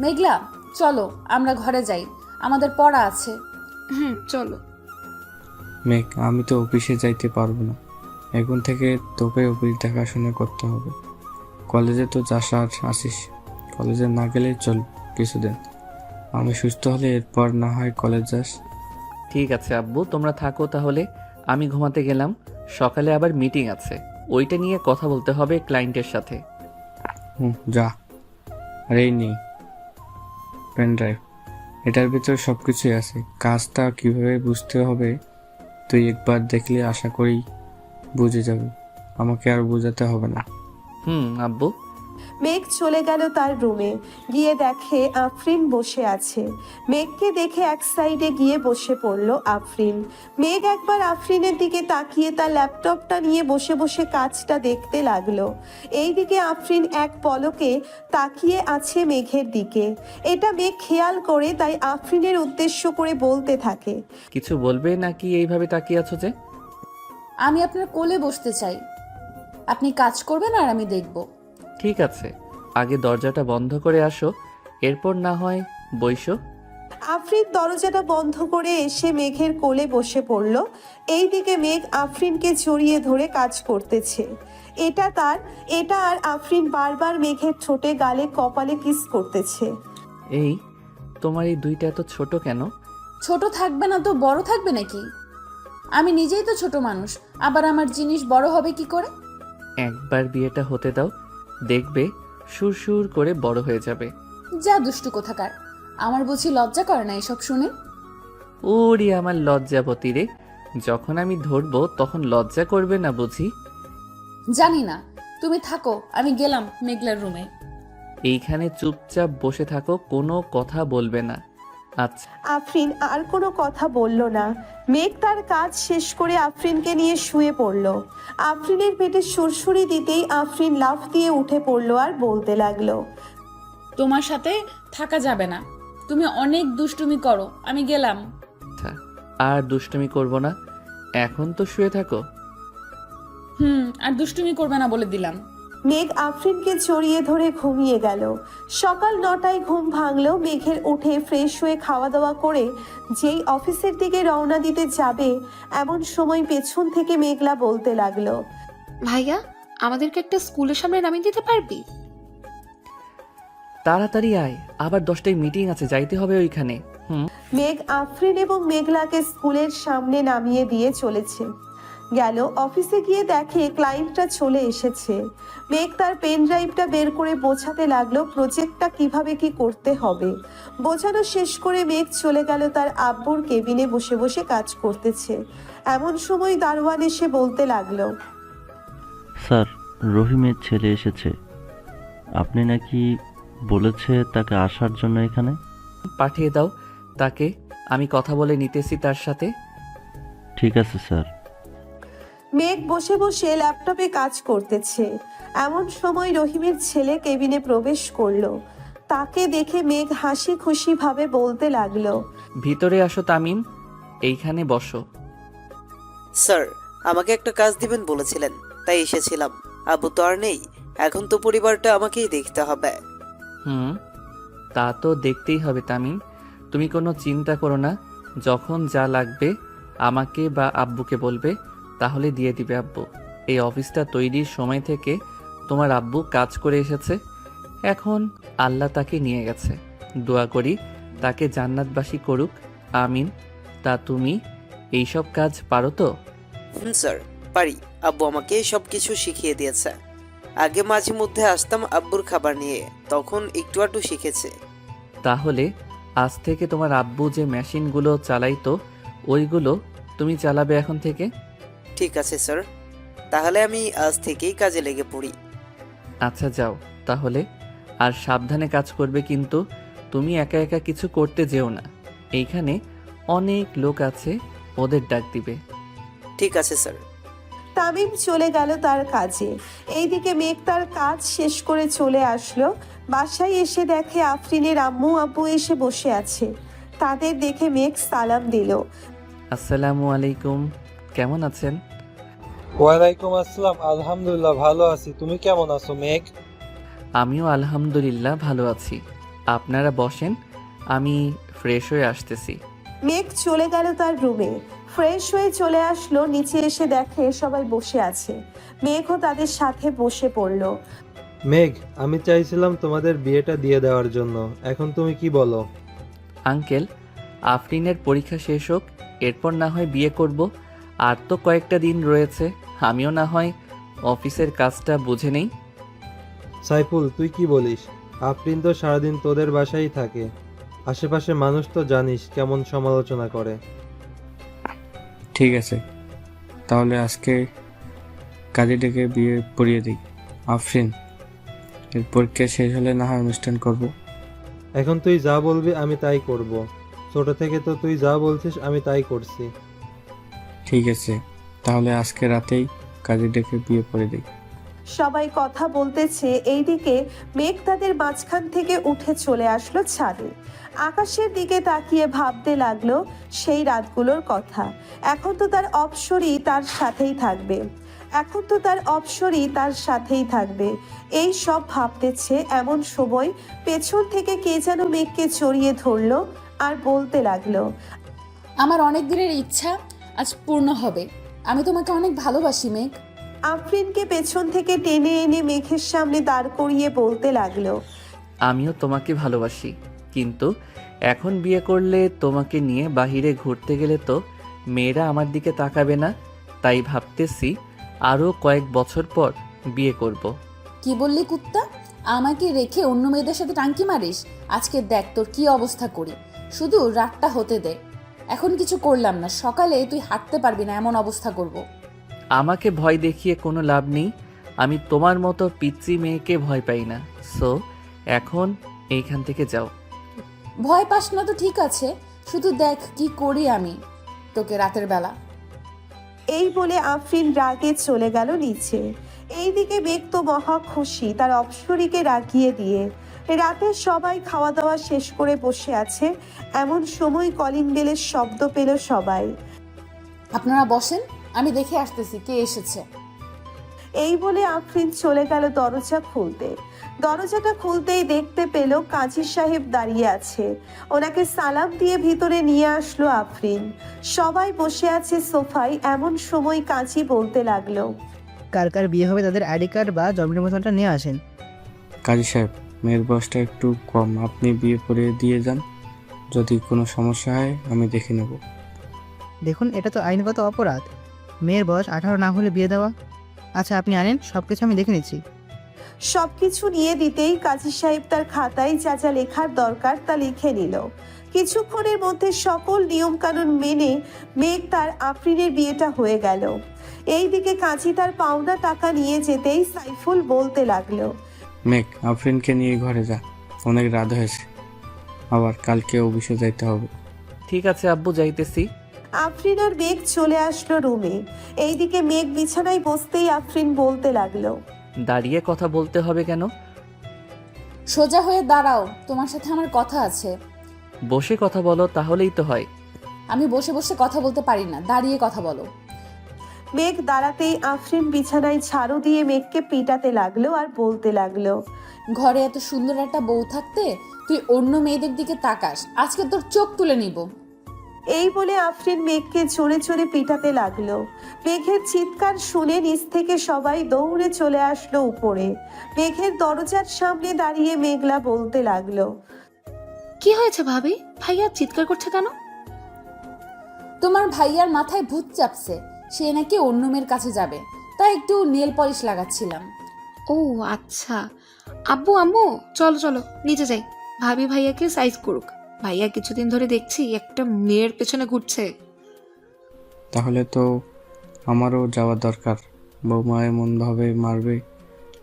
মেঘলা চলো আমরা ঘরে যাই, আমাদের পড়া আছে। চলো। মেঘ, আমি তো অফিসে যাইতে পারবো না। এখন থেকে তোকে অফিস দেখাশোনা করতে হবে। কলেজে তো যাস আর আসিস, কলেজে না গেলে চল কিছুদিন। আমি সুস্থ হলে এরপর না হয় কলেজ যাস। ঠিক আছে আব্বু, তোমরা থাকো তাহলে। আমি ঘুমাতে গেলাম, সকালে আবার মিটিং আছে, ওইটা নিয়ে কথা বলতে হবে ক্লায়েন্টের সাথে। যা। আর এই নেই পেন ড্রাইভ, এটার ভিতরে সব কিছুই আছে। কাজটা কিভাবে বুঝতে হবে তুই একবার দেখলে আশা করি বুঝে যাবে, আমাকে আর বোঝাতে হবে না। আব্বু। মেঘ চলে গেল তার রুমে। গিয়ে দেখে আফরিন বসে আছে। মেঘকে দেখে এক সাইডে গিয়ে বসে পড়ল আফরিন। মেঘ একবার আফরিনের দিকে তাকিয়ে তার ল্যাপটপটা নিয়ে বসে বসে কাজটা দেখতে লাগলো। এইদিকে আফরিন এক পলকে তাকিয়ে আছে মেঘের দিকে। এটা মেঘ খেয়াল করে, তাই আফরিনের উদ্দেশ্য করে বলতে থাকে, কিছু বলবে নাকি এইভাবে তাকিয়ে আছো যে? আমি আপনার কোলে বসতে চাই, আপনি কাজ করবেন আর আমি দেখব। ঠিক আছে, আগে দরজাটা বন্ধ করে আসো, এরপর না হয় বইসো। আফরিন দরজাটা বন্ধ করে এসে মেঘের কোলে বসে পড়ল। এইদিকে মেঘ আফরিনকে জড়িয়ে ধরে কাজ করতেছে। এটা আর আফরিন বারবার মেঘের ঠোঁটে, গালে, কপালে কিস করতেছে। এই তোমার এই দুইটা এত ছোট কেন? ছোট থাকবে না তো বড় থাকবে নাকি? আমি নিজেই তো ছোট মানুষ, আবার আমার জিনিস বড় হবে কি করে? একবার বিয়েটা হতে দাও, দেখবে সুর করে বড় হয়ে যাবে। যা দুষ্টু কোথাকার, আমার বুঝি লজ্জা করে না এসব শুনে? ওরে আমার লজ্জাবতী রে, যখন আমি ধরবো তখন লজ্জা করবে না বুঝি? জানি না, তুমি থাকো, আমি গেলাম মেঘলার রুমে। এইখানে চুপচাপ বসে থাকো, কোনো কথা বলবে না। আচ্ছা। আফরিন আর কোনো কথা বলল না। মেঘ তার কাজ শেষ করে আফরিনকে নিয়ে শুয়ে পড়ল। আফরিনের পেটে সুরসুরি দিতেই আফরিন লাফ দিয়ে উঠে পড়ল আর বলতে লাগলো, তোমার সাথে থাকা যাবে না, তুমি অনেক দুষ্টুমি করো, আমি গেলাম। আর দুষ্টুমি করব না, এখন তো শুয়ে থাকো। আর দুষ্টুমি করবে না বলে দিলাম। মেঘ আফরিনকে জড়িয়ে ধরে ঘুমিয়ে গেল। সকাল 9টায় ঘুম ভাঙলো মেঘের। উঠে ফ্রেশ হয়ে খাওয়া দাওয়া করে যেই অফিসের দিকে রওনা দিতে যাবে, এমন সময় পেছন থেকে মেঘলা বলতে লাগলো, ভাইয়া, আমাদেরকে একটা স্কুলের সামনে নামিয়ে দিতে পারবি? তাড়াতাড়ি আয়, আবার 10টায় মিটিং আছে, যাইতে হবে ওইখানে। মেঘ আফরিন এবং মেঘলাকে স্কুলের সামনে নামিয়ে দিয়ে চলেছে। গেল অফিসে গিয়ে দেখে ক্লায়েন্টরা চলে এসেছে। মেঘ তার পেন ড্রাইভটা বের করে বোঝাতে লাগলো প্রজেক্টটা কিভাবে কি করতে হবে। বোঝানো শেষ করে মেঘ চলে গেল তার আব্বুর কেবিনে বসে বসে কাজ করতেছে। এমন সময় দারোয়ান এসে বলতে লাগলো, স্যার, রহিমের ছেলে এসেছে। আপনি নাকি বলেছে তাকে আসার জন্য এখানে? পাঠিয়ে দাও তাকে, আমি কথা বলে নিতেছি তার সাথে। ঠিক আছে স্যার। মেঘ বসে বসে ল্যাপটপে কাজ করতেছে। এমন সময় রহিমের ছেলে কেবিনে প্রবেশ করলো। তাকে দেখে মেঘ হাসি খুশি ভাবে বলতে লাগলো, ভিতরে আসো তামিম, এইখানে বসো। স্যার, আমাকে একটা কাজ দিবেন বলেছিলেন, তাই এসেছিলাম। আব্বু তো আর নেই, এখন তো পরিবারটা আমাকেই দেখতে হবে। তা তো দেখতেই হবে তামিম, তুমি কোনো চিন্তা করো না। যখন যা লাগবে আমাকে বা আব্বুকে বলবে, তাহলে দিয়ে দিবে আব্বু। এই অফিসটা তৈরির সময় থেকে তোমার আব্বু কাজ করে এসেছে, এখন আল্লাহ তাকে নিয়ে গেছে। দোয়া করি তাকে জান্নাতবাসী করুক, আমিন। তা তুমি এইসব কাজ পারো তো? স্যার, পারি। আব্বু আমাকে সব কিছু শিখিয়ে দিয়েছে। আগে মাঝে মধ্যে আসতাম আব্বুর খাবার নিয়ে, তখন একটু আধটু শিখেছে। তাহলে আজ থেকে তোমার আব্বু যে মেশিনগুলো চালাইতো ওইগুলো তুমি চালাবে এখন থেকে। ঠিক আছে স্যার, তাহলে আমি আজ থেকেই কাজে লেগে পড়ি। আচ্ছা যাও তাহলে, আর সাবধানে কাজ করবে কিন্তু। তুমি একা একা কিছু করতে যেও না, এইখানে অনেক লোক আছে, ওদের ডাক দিবে। ঠিক আছে স্যার। তামিম চলে গেল তার কাজে। এইদিকে মেঘ তার কাজ শেষ করে চলে আসলো। বাসায় এসে দেখে আফরিনের আম্মু আব্বু এসে বসে আছে। তাদের দেখে মেঘ সালাম দিল। আসসালামু আলাইকুম, কেমন আছেন? ওয়ালাইকুম আসসালাম, আলহামদুলিল্লাহ ভালো আছি। তুমি কেমন আছো মেঘ? আমিও আলহামদুলিল্লাহ ভালো আছি। আপনারা বসেন, আমি ফ্রেশ হয়ে আসতেছি। মেঘ চলে গেল তার রুমে। ফ্রেশ হয়ে চলে আসলো, নিচে এসে দেখে সবাই বসে আছে। মেঘও তাদের সাথে বসে পড়লো। মেঘ, আমি চাইছিলাম তোমাদের বিয়েটা দিয়ে দেওয়ার জন্য, এখন তুমি কি বলো? আঙ্কেল, আফরিনের পরীক্ষা শেষ হোক, এরপর না হয় বিয়ে করব। আর তো কয়েকটা দিন রয়েছে, আমিও না হয় অফিসের কাজটা বুঝে নেই। সাইফুল, তুই কি বলিস? আফরিন তো সারাদিন তোদের বাসায় থাকে, আশেপাশে মানুষ তো জানিস কেমন সমালোচনা করে। ঠিক আছে, তাহলে আজকে কাজে ডেকে বিয়ে পড়িয়ে দিই। আফরিন, এর পরীক্ষা শেষ হলে না হয় অনুষ্ঠান করব। এখন তুই যা বলবি আমি তাই করব। ছোট থেকে তো তুই যা বলছিস আমি তাই করছি। ঠিক আছে, তাহলে আজকে রাতেই কাজে ডেকে বিয়ে পড়িয়ে দিই। সবাই কথা বলতেছে, এইদিকে মেঘ তাদের মাঝখান থেকে উঠে চলে আসলো ছাদে। আকাশের দিকে তাকিয়ে ভাবতে লাগলো সেই রাতগুলোর কথা। এখন তো তার অপসরই তার সাথেই থাকবে, এখন তো তার অপসরই তার সাথেই থাকবে। এই সব ভাবতেছে এমন সময় পেছন থেকে কে যেন মেঘকে জড়িয়ে ধরলো আর বলতে লাগলো, আমার অনেক দিনের ইচ্ছা আজ পূর্ণ হবে। আমি তোমাকে অনেক ভালোবাসি মেঘ। আফরিনকে পেছন থেকে টেনে এনে মেঘের সামনে দাঁড় করিয়ে বলতে লাগলো, আমিও তোমাকে ভালোবাসি, কিন্তু এখন বিয়ে করলে তোমাকে নিয়ে বাহিরে ঘুরতে গেলে তো মেয়েরা আমার দিকে তাকাবে না। তাই ভাবতেছি আরও কয়েক বছর পর বিয়ে করব। কি বললি কুত্তা? আমাকে রেখে অন্য মেয়েদের সাথে টাঙ্কি মারিস? আজকে দেখ তোর কি অবস্থা করি। শুধু রাতটা হতে দে, এখন কিছু করলাম না, সকালে তুই হাঁটতে পারবি না এমন অবস্থা করব। আমাকে ভয় দেখিয়ে কোনো লাভ নেই, আমি তোমার মতো পিচ্চি মেয়েকে ভয় পাই না। সো এখন এইখান থেকে যাও। ভয় পাস না তো ঠিক আছে, শুধু দেখ কি করি আমি তোকে রাতের বেলা। এই বলে আফরিন রাগে চলে গেল নিচে। এইদিকে মেঘ তো মহা খুশি তার অপসরীকে রাগিয়ে দিয়ে। রাতে সবাই খাওয়া দাওয়া শেষ করে বসে আছে। এমন সময় কলিং বেলের শব্দ পেল সবাই। আপনারা বসেন, আমি দেখে আসতেছি কে এসেছে। এই বলে আফরিন চলে গেল দরজা খুলতে। দরজাটা খুলতেই দেখতে পেল কাজী সাহেব দাঁড়িয়ে আছে। ওনাকে সালাম দিয়ে ভিতরে নিয়ে আসলো আফরিন। সবাই বসে আছে সোফায়। এমন সময় কাজী বলতে লাগলো, কার কার বিয়ে হবে তাদের আইডি কার্ড বা জন্ম নিবন্ধনটা নিয়ে আসেন। কাজী সাহেব, মেয়ের বয়সটা একটু কম, আপনি বিয়ে করে দিয়ে যান। যদি কোনো সমস্যা হয় আমি দেখে নেব। দেখুন, এটা তো আইনগত অপরাধ। মেয়ের বয়স 18 না হলে বিয়ে দেওয়া। আচ্ছা, আপনি আনেন, সব কিছু আমি দেখে নিচ্ছি। সবকিছু নিয়ে দিতেই কাজী সাহেব তার খাতায় যা যা লেখার দরকার তা লিখে নিল। কিছুক্ষণের মধ্যে সকল নিয়মকানুন মেনে মেঘ তার আফরিনের বিয়েটা হয়ে গেল। এইদিকে কাজী তার পাওনা টাকা নিয়ে যেতেই সাইফুল বলতে লাগলো, মেঘ, আফরিনকে নিয়ে ঘরে যা, অনেক রাত হয়েছে, আবার কালকে অফিসে যাইতে হবে। ঠিক আছে আব্বু, যাইতেছি। আফরিন আর মেঘ চলে আসলো রুমে। এইদিকে মেঘ বিছানায় বসতেই আফরিন বলতে লাগলো, দাঁড়িয়ে কথা বলতে হবে কেন? সোজা হয়ে দাঁড়াও, তোমার সাথে আমার কথা আছে। বসে কথা বলো, তাহলেই তো হয়। আমি বসে বসে কথা বলতে পারি না, দাঁড়িয়ে কথা বলো। মেঘ দাঁড়াতেই আফরিন বিছানায় ঝাড়ু দিয়ে মেঘকে পিটাতে লাগলো আর বলতে লাগলো, ঘরে এত সুন্দর একটা বউ থাকতে তুই অন্য মেয়েদের দিকে তাকাস, আজকে তোর চোখ তুলে নিব। এই বলে আফরিন মেঘকে জোরে জোরে পিটাতে লাগলো। মেঘের চিৎকার শুনে নিচ থেকে সবাই দৌড়ে চলে আসলো উপরে। মেঘের দরজার সামনে দাঁড়িয়ে মেঘলা বলতে লাগলো, কি হয়েছে ভাবি? ভাইয়া চিৎকার করছে কেন? তোমার ভাইয়ার মাথায় ভূত চাপছে, সে নাকি অন্য মেয়ের কাছে যাবে, তাই একটু নেল পলিশ লাগাচ্ছিলাম। ও আচ্ছা। আব্বু আম্মু চলো চলো নিচে যাই, ভাবি ভাইয়াকে সাইজ করুক। ভাইয়া কিছুদিন ধরে দেখছি একটা মেয়ের পেছনে ঘুরছে। তাহলে তো আমারও যাওয়া দরকার। বৌমা এমনভাবে মারবে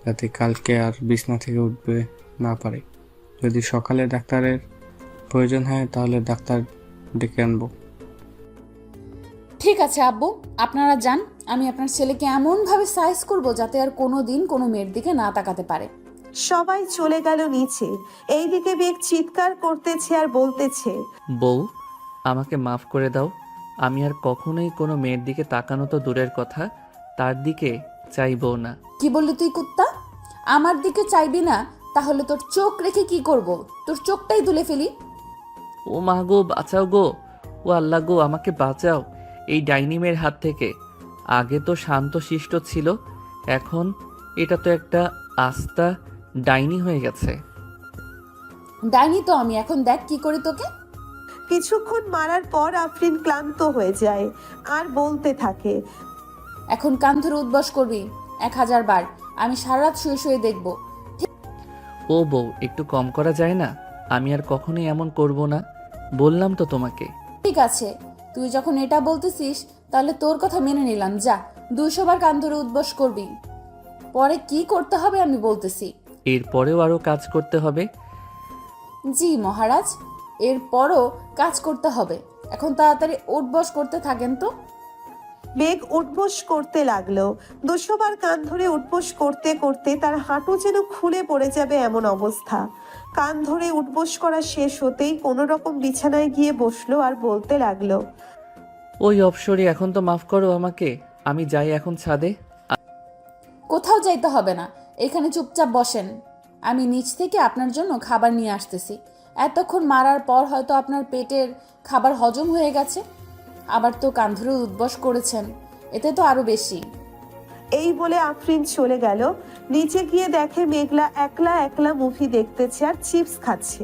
যাতে কালকে আর বিছনা থেকে উঠবে না পারে। যদি সকালে ডাক্তারের প্রয়োজন হয় তাহলে ডাক্তার ডেকে আনবো। ঠিক আছে আব্বু, আপনারা যান, আমি আপনার ছেলেকে এমনভাবে সাইজ করব যাতে আর কোনো দিন কোনো মেয়ের দিকে না তাকাতে পারে। সবাই চলে গেল নিচে। এইদিকে মেঘ চিৎকার করতেছে আর বলতেছে, বউ, আমাকে মাফ করে দাও। আমি আর কখনোই কোনো মেয়ের দিকে তাকানো তো দূরের কথা, তার দিকে চাইবো না। কি বললি তুই কুত্তা? আমার দিকে চাইবি না? তাহলে তোর চোখ রেখে কি করব? তোর চোখটাই তুলে ফেলি। ও মা গো, বাঁচাও গো। ও আল্লাহ গো, আমাকে বাঁচাও এই ডাইনি মেয়ের হাত থেকে। আগে তো শান্ত শিষ্ট ছিল, এখন এটা তো একটা আস্তা ডাইনি হয়ে গেছে। ডাইনি তো আমি, এখন দেখ কি করি তোকে। কিছুক্ষণ মারার পর আফরিন ক্লান্ত হয়ে যায় আর বলতে থাকে, এখন কান ধরে উদ্বাস করবি 1000 বার, আমি সারা রাত শুয়ে শুয়ে দেখব। ও বউ, একটু কম করা যায় না? আমি আর কখনোই এমন করব না, বললাম তো তোমাকে। ঠিক আছে, তুই যখন এটা বলতেছিস তাহলে তোর কথা মেনে নিলাম। যা, 200 বার কান ধরে উদ্বাস করবি। পরে কি করতে হবে আমি বলতেছি। এরপরেও আরো কাজ করতে হবে? জি মহারাজ, এরপরও কাজ করতে হবে। এখন তাড়াতাড়ি উঠবস করতে থাকেন তো। মেঘ উঠবোস করতে লাগলো। 200 বার কান ধরে উঠবোস করতে করতে তার হাঁটু যেন খুলে পড়ে যাবে এমন অবস্থা। কান ধরে উঠবোস করা শেষ হতেই কোনো রকম বিছানায় গিয়ে বসলো আর বলতে লাগলো, ওই অপসরি, এখন তো মাফ করো আমাকে, আমি যাই এখন ছাদে। কোথাও যাইতে হবে না, এখানে চুপচাপ বসেন। আমি নিচ থেকে আপনার জন্য খাবার নিয়ে আসতেছি। এতক্ষণ মারার পর হয়তো আপনার পেটের খাবার হজম হয়ে গেছে, আবার তো কান ধরে উদ্বাস করেছেন, এতে তো আরো বেশি। এই বলে আফরিন চলে গেল। নিচে গিয়ে দেখে মেঘলা একলা একলা মুভি দেখতেছে আর চিপস খাচ্ছে।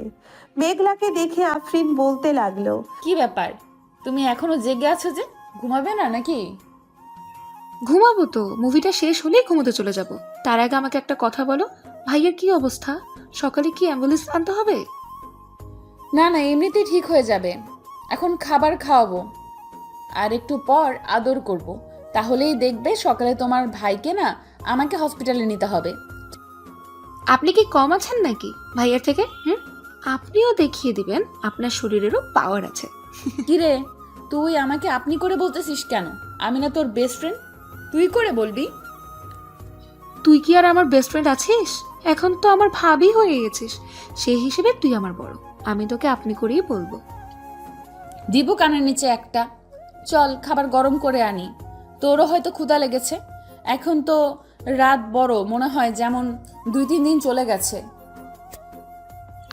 মেঘলাকে দেখে আফরিন বলতে লাগলো, কি ব্যাপার, তুমি এখনো জেগে আছো যে? ঘুমাবে না নাকি? ঘুমাবো তো, মুভিটা শেষ হলেই ঘুমোতে চলে যাব। তার আগে আমাকে একটা কথা বলো, ভাইয়ের কি অবস্থা? সকালে কি অ্যাম্বুলেন্স আনতে হবে? না না, এমনিতেই ঠিক হয়ে যাবে। এখন খাবার খাওয়াবো আর একটু পর আদর করব, তাহলেই দেখবে সকালে তোমার ভাইকে না আমাকে হসপিটালে নিতে হবে। আপনি কি কম আছেন নাকি ভাইয়ার থেকে? আপনিও দেখিয়ে দিবেন আপনার শরীরেরও পাওয়ার আছে। কিরে, তুই আমাকে আপনি করে বলতেছিস কেন? আমি না তোর বেস্ট ফ্রেন্ড, তুই করে বলবি? তুই কি আর আমার বেস্ট ফ্রেন্ড আছিস? এখন তো আমার ভাবি হয়ে গেছিস, সেই হিসেবে তুই আমার বড়, আমি তোকে আপনি করেই বলবো। দিব কানের নিচে একটা। চল খাবার গরম করে আনি, তোরও হয়তো ক্ষুধা লেগেছে। এখন তো রাত বড়, মনে হয় যেমন 2-3 দিন চলে গেছে।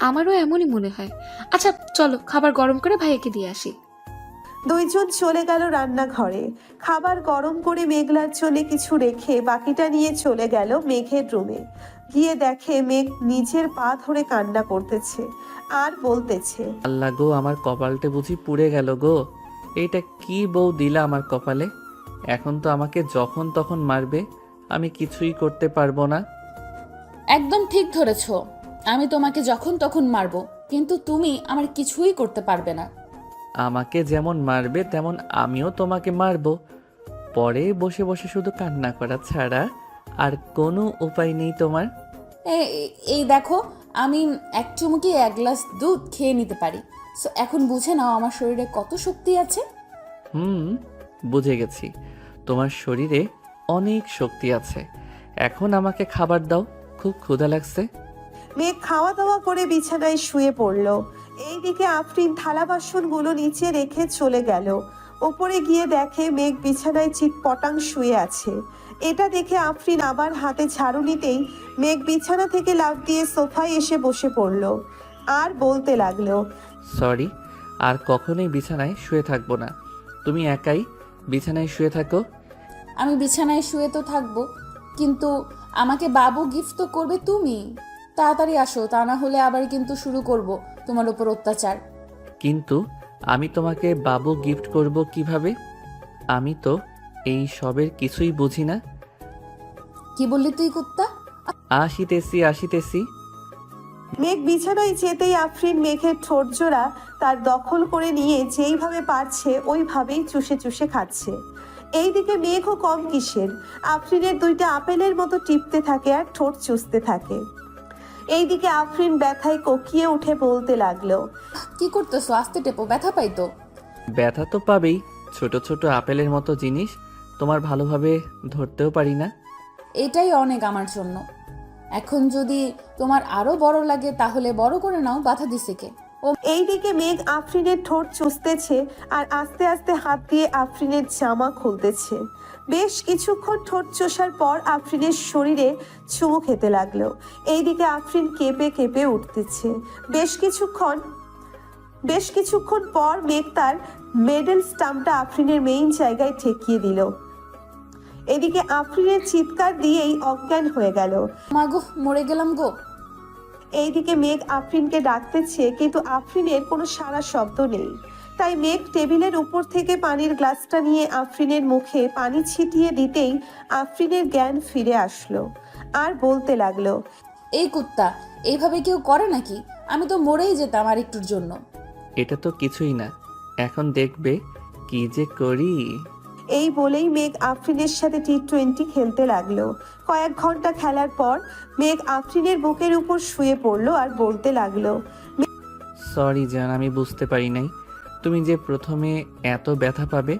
আমারও এমনই মনে হয়। আচ্ছা চলো খাবার গরম করে ভাইয়াকে দিয়ে আসি। দুইজন চলে গেল রান্নাঘরে। খাবার গরম করে মেঘলার জন্য কিছু রেখে বাকিটা নিয়ে চলে গেল মেঘের রুমে। গিয়ে দেখে মেঘ নিজের পা ধরে কান্না করতেছে আর বলতেছে, আল্লাহ গো, আমার কপালটা বুঝি পুড়ে গেল গো। এইটা কি বউ দিলা আমার কপালে। এখন তো আমাকে যখন তখন মারবে, আমি কিছুই করতে পারবো না। একদম ঠিক ধরেছ, আমি তোমাকে যখন তখন মারবো, কিন্তু তুমি আমার কিছুই করতে পারবে না। আমাকে যেমন মারবে তেমন আমিও তোমাকে মারবো। পরে বসে বসে শুধু কান্না করা ছাড়া আর কোনো উপায় নেই তোমার। এই দেখো, আমি এক চুমুকি 1 গ্লাস দুধ খেয়ে নিতে পারি। সো এখন বুঝে নাও আমার শরীরে কত শক্তি আছে। বুঝে গেছি, তোমার শরীরে অনেক শক্তি আছে। এখন আমাকে খাবার দাও, খুব ক্ষুধা লাগছে। মেঘ খাওয়া দাওয়া করে বিছানায় শুয়ে পড়ল। এইদিকে আফরিন থালা বাসনগুলো নিচে রেখে চলে গেল। ওপরে গিয়ে দেখে মেঘ বিছানায় চিৎপটাং শুয়ে আছে। এটা দেখে আফরিন আবার হাতে ঝাড়ু নিতেই মেঘ বিছানা থেকে লাফ দিয়ে সোফায় এসে বসে পড়ল আর বলতে লাগলো, সরি, আর কখনোই বিছানায় শুয়ে থাকবো না। তুমি একাই বিছানায় শুয়ে থাকো। আমি বিছানায় শুয়ে তো থাকবো, কিন্তু আমাকে বাবু গিফট তো করবে তুমি। তাড়াতাড়ি আসো, তা না হলে আবার কিন্তু শুরু করব তোমার উপর অত্যাচার। কিন্তু আমি তোমাকে বাবু গিফট করব কিভাবে? আমি তো এই সবের কিছুই বুঝি না। কি বললি তুই কুত্তা? আসিতেছি। মেঘ বিছানায় যেতেই আফরিন মেঘের ঠোঁট জোড়া তার দখল করে নিয়ে যেইভাবে পারছে ওইভাবেই চুষে চুষে খাচ্ছে। এইদিকে মেঘও কম কিসের, আফরিনের 2টা আপেলের মতো টিপতে থাকে আর ঠোঁট চুষতে থাকে। এইদিকে আফরিন ব্যথায় কোকিয়ে উঠে বলতে লাগলো, কি করতেছো? আস্তে টেপো, ব্যথা পাই তো। ব্যথা তো পাবেই, ছোট ছোট আপেলের মতো জিনিস তোমার ভালোভাবে ধরতেও পারি না। এটাই অনেক আমার জন্য। এখন যদি তোমার আরো বড় লাগে তাহলে বড় করে নাও, বাধা দিছে কে? এইদিকে মেঘ আফরিনের ঠোঁট চুষতেছে আর আস্তে আস্তে হাত দিয়ে আফরিনের জামা খুলতেছে। বেশ কিছুক্ষণ ঠোঁট চষার পর আফরিনের শরীরে চুমু খেতে লাগলো। এইদিকে আফরিন কেঁপে কেঁপে উঠতেছে। বেশ কিছুক্ষণ পর মেঘ তার মেডেল স্টাম্পটা আফরিনের মেইন জায়গায় ঠেকিয়ে দিল। এদিকে আফরিনের চিৎকার দিয়েই অজ্ঞান হয়ে গেল। মাগো, মরে গেলাম গো। এইদিকে মেঘ আফরিনকে ডাকতেছে, কিন্তু আফরিনের কোনো সাড়া শব্দ নেই। তাই মেঘ টেবিলের উপর থেকে পানির গ্লাসটা নিয়ে আফরিনের মুখে পানি ছিটিয়ে দিতেই আফরিনের জ্ঞান ফিরে আসলো আর বলতে লাগলো, এই কুত্তা, এইভাবে কেউ করে নাকি? আমি তো মরেই যেতাম আর একটুর জন্য। এটা তো কিছুই না, এখন দেখবে কি যে করি। এই বলেই মেঘ আফরিনের সাথে টি20 খেলতে লাগলো। কয়েক ঘন্টা খেলার পর মেঘ আফরিনের বুকের উপর শুয়ে পড়লো আর বলতে লাগলো, সরি জান, আমি বুঝতে পারি নাই তুমি যে প্রথমে এত ব্যথা পাবে।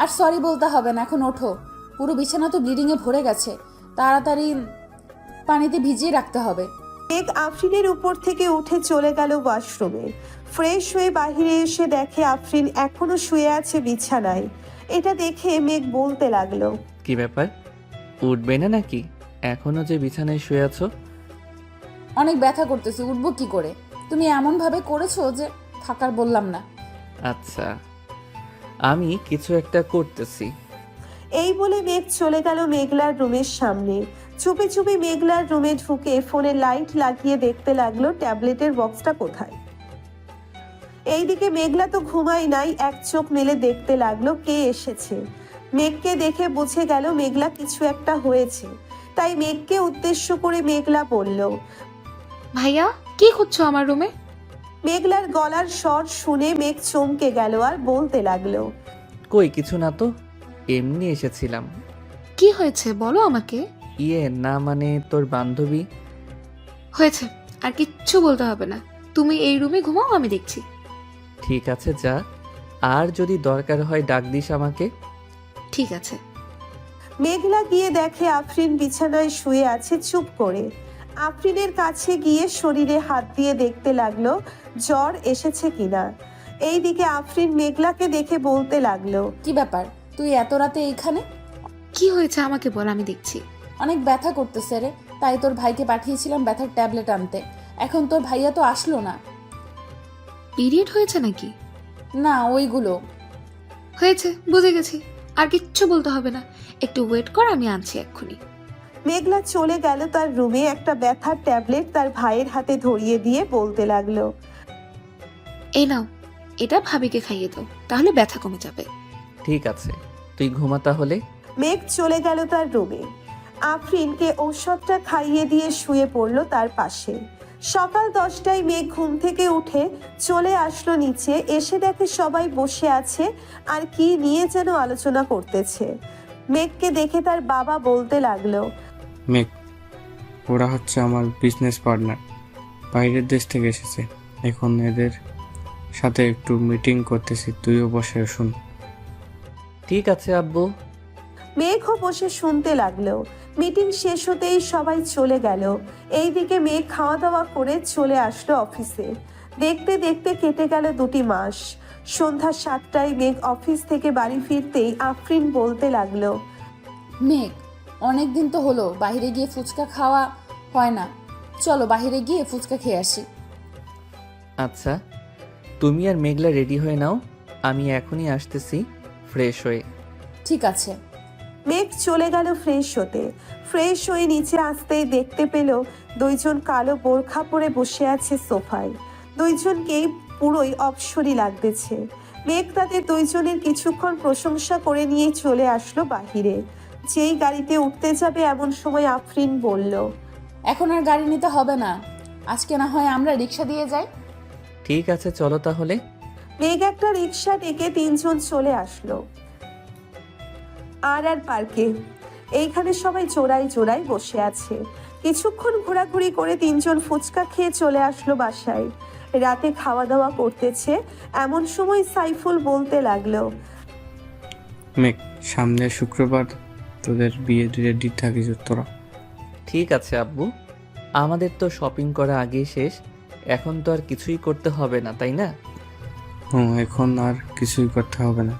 আর সরি বলতে হবে না, এখন ওঠো। পুরো বিছানা তো ব্লিডিং এ ভরে গেছে, তাড়াতাড়ি পানিতে ভিজিয়ে রাখতে হবে। মেঘ আফরিনের উপর থেকে উঠে চলে গেল ওয়াশরুমে। ফ্রেশ হয়ে বাহিরে এসে দেখে আফরিন এখনো শুয়ে আছে বিছানায়। এটা দেখে মেঘ বলতে লাগলো, কি ব্যাপার, উঠবে না নাকি? এখনো যে বিছানায় শুয়ে আছো। অনেক ব্যথা করতেছে, উঠবো কি করে? তুমি এমন ভাবে করেছো যে থাকার বললাম না। আচ্ছা, আমি কিছু একটা করতেছি। এই বলে মেঘ চলে গেল মেঘলার রুমের সামনে। চুপি চুপি মেঘলার রুমে ঢুকে ফোনে লাইট লাগিয়ে দেখতে লাগলো ট্যাবলেটের বক্সটা কোথায়। এইদিকে মেঘলা তো ঘুমাই নাই, এক চোখ মেলে দেখতে লাগলো কে এসেছে। মেঘকে দেখে বুঝে গেল মেঘলা কিছু একটা হয়েছে, তাই মেঘকে উদ্দেশ্য করে মেঘলা বলল, ভাইয়া, কি খুঁজছো আমার রুমে? মেঘলার গলার স্বর শুনে মেঘ চমকে গেল আর বলতে লাগলো, কই কিছু না তো, এমনি এসেছিলাম। কি হয়েছে বলো আমাকে। না মানে তোর বান্ধবী। হয়েছে, আর কিচ্ছু বলতে হবে না। তুমি এই রুমে ঘুমাও, আমি দেখছি। ঠিক আছে যা, আর যদি দরকার হয় ডাক দিস আমাকে। ঠিক আছে। মেঘলা গিয়ে দেখে আফরিন বিছানায় শুয়ে আছে চুপ করে। আফরিনের কাছে গিয়ে শরীরে হাত দিয়ে দেখতে লাগলো জ্বর এসেছে কিনা। এইদিকে আফরিন মেঘলাকে দেখে বলতে লাগলো, কি ব্যাপার, তুই এত রাতে এইখানে? কি হয়েছে আমাকে বল, আমি দেখছি। অনেক ব্যথা করতেছে রে, তাই তোর ভাইকে পাঠিয়েছিলাম ব্যথার ট্যাবলেট আনতে। এখন তোর ভাইয়া তো আসলো না। পিরিয়ড হয়েছে নাকি? না, ওইগুলো হয়েছে, বুঝে গেছি। আর কিচ্ছু বলতে হবে না, একটু ওয়েট কর, আমি আনছি এক্ষুনি। মেঘলা চলে গেল তার রুমে। একটা ব্যথার ট্যাবলেট তার ভাইয়ের হাতে ধরিয়ে দিয়ে বলতে লাগলো, এই নাও, এটা ভাবিকে খাইয়ে দাও, তাহলে ব্যথা কমে যাবে। ঠিক আছে, তুই ঘুমা তাহলে। মেঘ চলে গেল তার রুমে। আফরিনকে ঔষধটা খাইয়ে দিয়ে শুয়ে পড়ল তার পাশে। সকাল 10টায় মেঘ ঘুম থেকে উঠে চলে আসলো নিচে। এসে দেখে সবাই বসে আছে আর কি নিয়ে যেন আলোচনা করতেছে। মেঘকে দেখে তার বাবা বলতে লাগলো, মেঘ, ওরা হচ্ছে আমার বিজনেস পার্টনার, বাইরের দেশ থেকে এসেছে। এখন এদের সাথে একটু মিটিং করতেছি, তুইও বসে শুন। ঠিক আছে আব্বু। মেঘও বসে শুনতে লাগলো। মিটিং শেষ হতেই সবাই চলে গেল। এইদিকে মেঘ খাওয়া দাওয়া করে চলে আসলো অফিসে। দেখতে দেখতে কেটে গেল 2 মাস। সন্ধ্যা 7টায় মেঘ অফিস থেকে বাড়ি ফিরতেই আফরিন বলতে লাগলো, মেঘ, অনেক দিন তো হলো বাইরে গিয়ে ফুচকা খাওয়া হয় না, চলো বাইরে গিয়ে ফুচকা খেয়ে আসি। আচ্ছা, তুমি আর মেঘলা রেডি হয়ে নাও, আমি এখনই আসতেছি ফ্রেশ হয়ে। ঠিক আছে। মেঘ চলে গেল ফ্রেশ হতে। ফ্রেশ হয়ে নিচে আসতেই দেখতে পেল 2 জন কালো বোরখা পরে বসে আছে সোফায়। 2 জনকেই পুরোই অপসরী লাগতেছে। মেঘ তাদের 2 জনের কিছুক্ষণ প্রশংসা করে নিয়ে চলে আসলো বাহিরে। যেই গাড়িতে উঠতে যাবে এমন সময় আফরিন বলল, এখন আর গাড়ি নিতে হবে না, আজকে না হয় আমরা রিক্সা দিয়ে যাই। ঠিক আছে, চলো তাহলে। মেঘ একটা রিক্সা ডেকে 3 জন চলে আসলো আর পার্কে। এইখানে সবাই জোড়ায় জোড়ায় বসে আছে। কিছুক্ষণ ঘোরাঘুরি করে 3 জন ফুচকা খেয়ে চলে আসলো বাসায়। রাতে খাওয়া দাওয়া করতেছে এমন সময় সাইফুল বলতে লাগলো, মেঘ, সামনের শুক্রবার তোদের বিয়ে রেডি থাকিস তোরা। ঠিক আছে আব্বু, আমাদের তো শপিং করা আগেই শেষ, এখন তো আর কিছুই করতে হবে না, তাই না? এখন আর কিছুই করতে হবে না।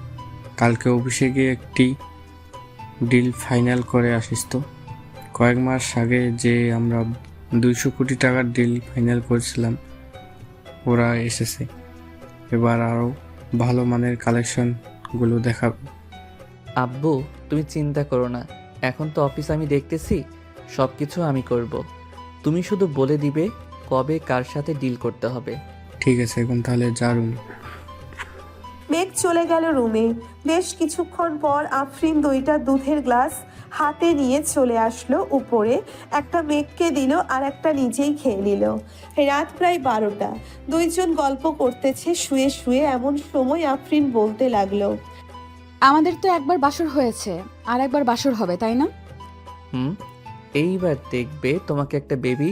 কালকে অফিসে গিয়ে একটি ডিল ফাইনাল করে আসিস তো। কয়েক মাস আগে যে আমরা 200 কোটি টাকার ডিল ফাইনাল করেছিলাম, ওরা এসেছে। এবার আরও ভালো মানের কালেকশনগুলো দেখাবে। আব্বু, তুমি চিন্তা করো না, এখন তো অফিস আমি দেখতেছি, সব কিছু আমি করব। তুমি শুধু বলে দিবে কবে কার সাথে ডিল করতে হবে। ঠিক আছে, এখন তাহলে যা রুম। মেঘ চলে গেল রুমে। বেশ কিছুক্ষণ পর আফরিন 2টা দুধের গ্লাস হাতে নিয়ে চলে আসলো উপরে। একটা মেঘকে দিল আর একটা নিজেই খেয়ে নিল। রাত প্রায় 12টা। 2 জন গল্প করতেছে শুয়ে শুয়ে। এমন সময় আফরিন বলতে লাগলো, আমাদের তো একবার বাসর হয়েছে, আর একবার বাসর হবে, তাই না? এইবার দেখবে তোমাকে একটা বেবি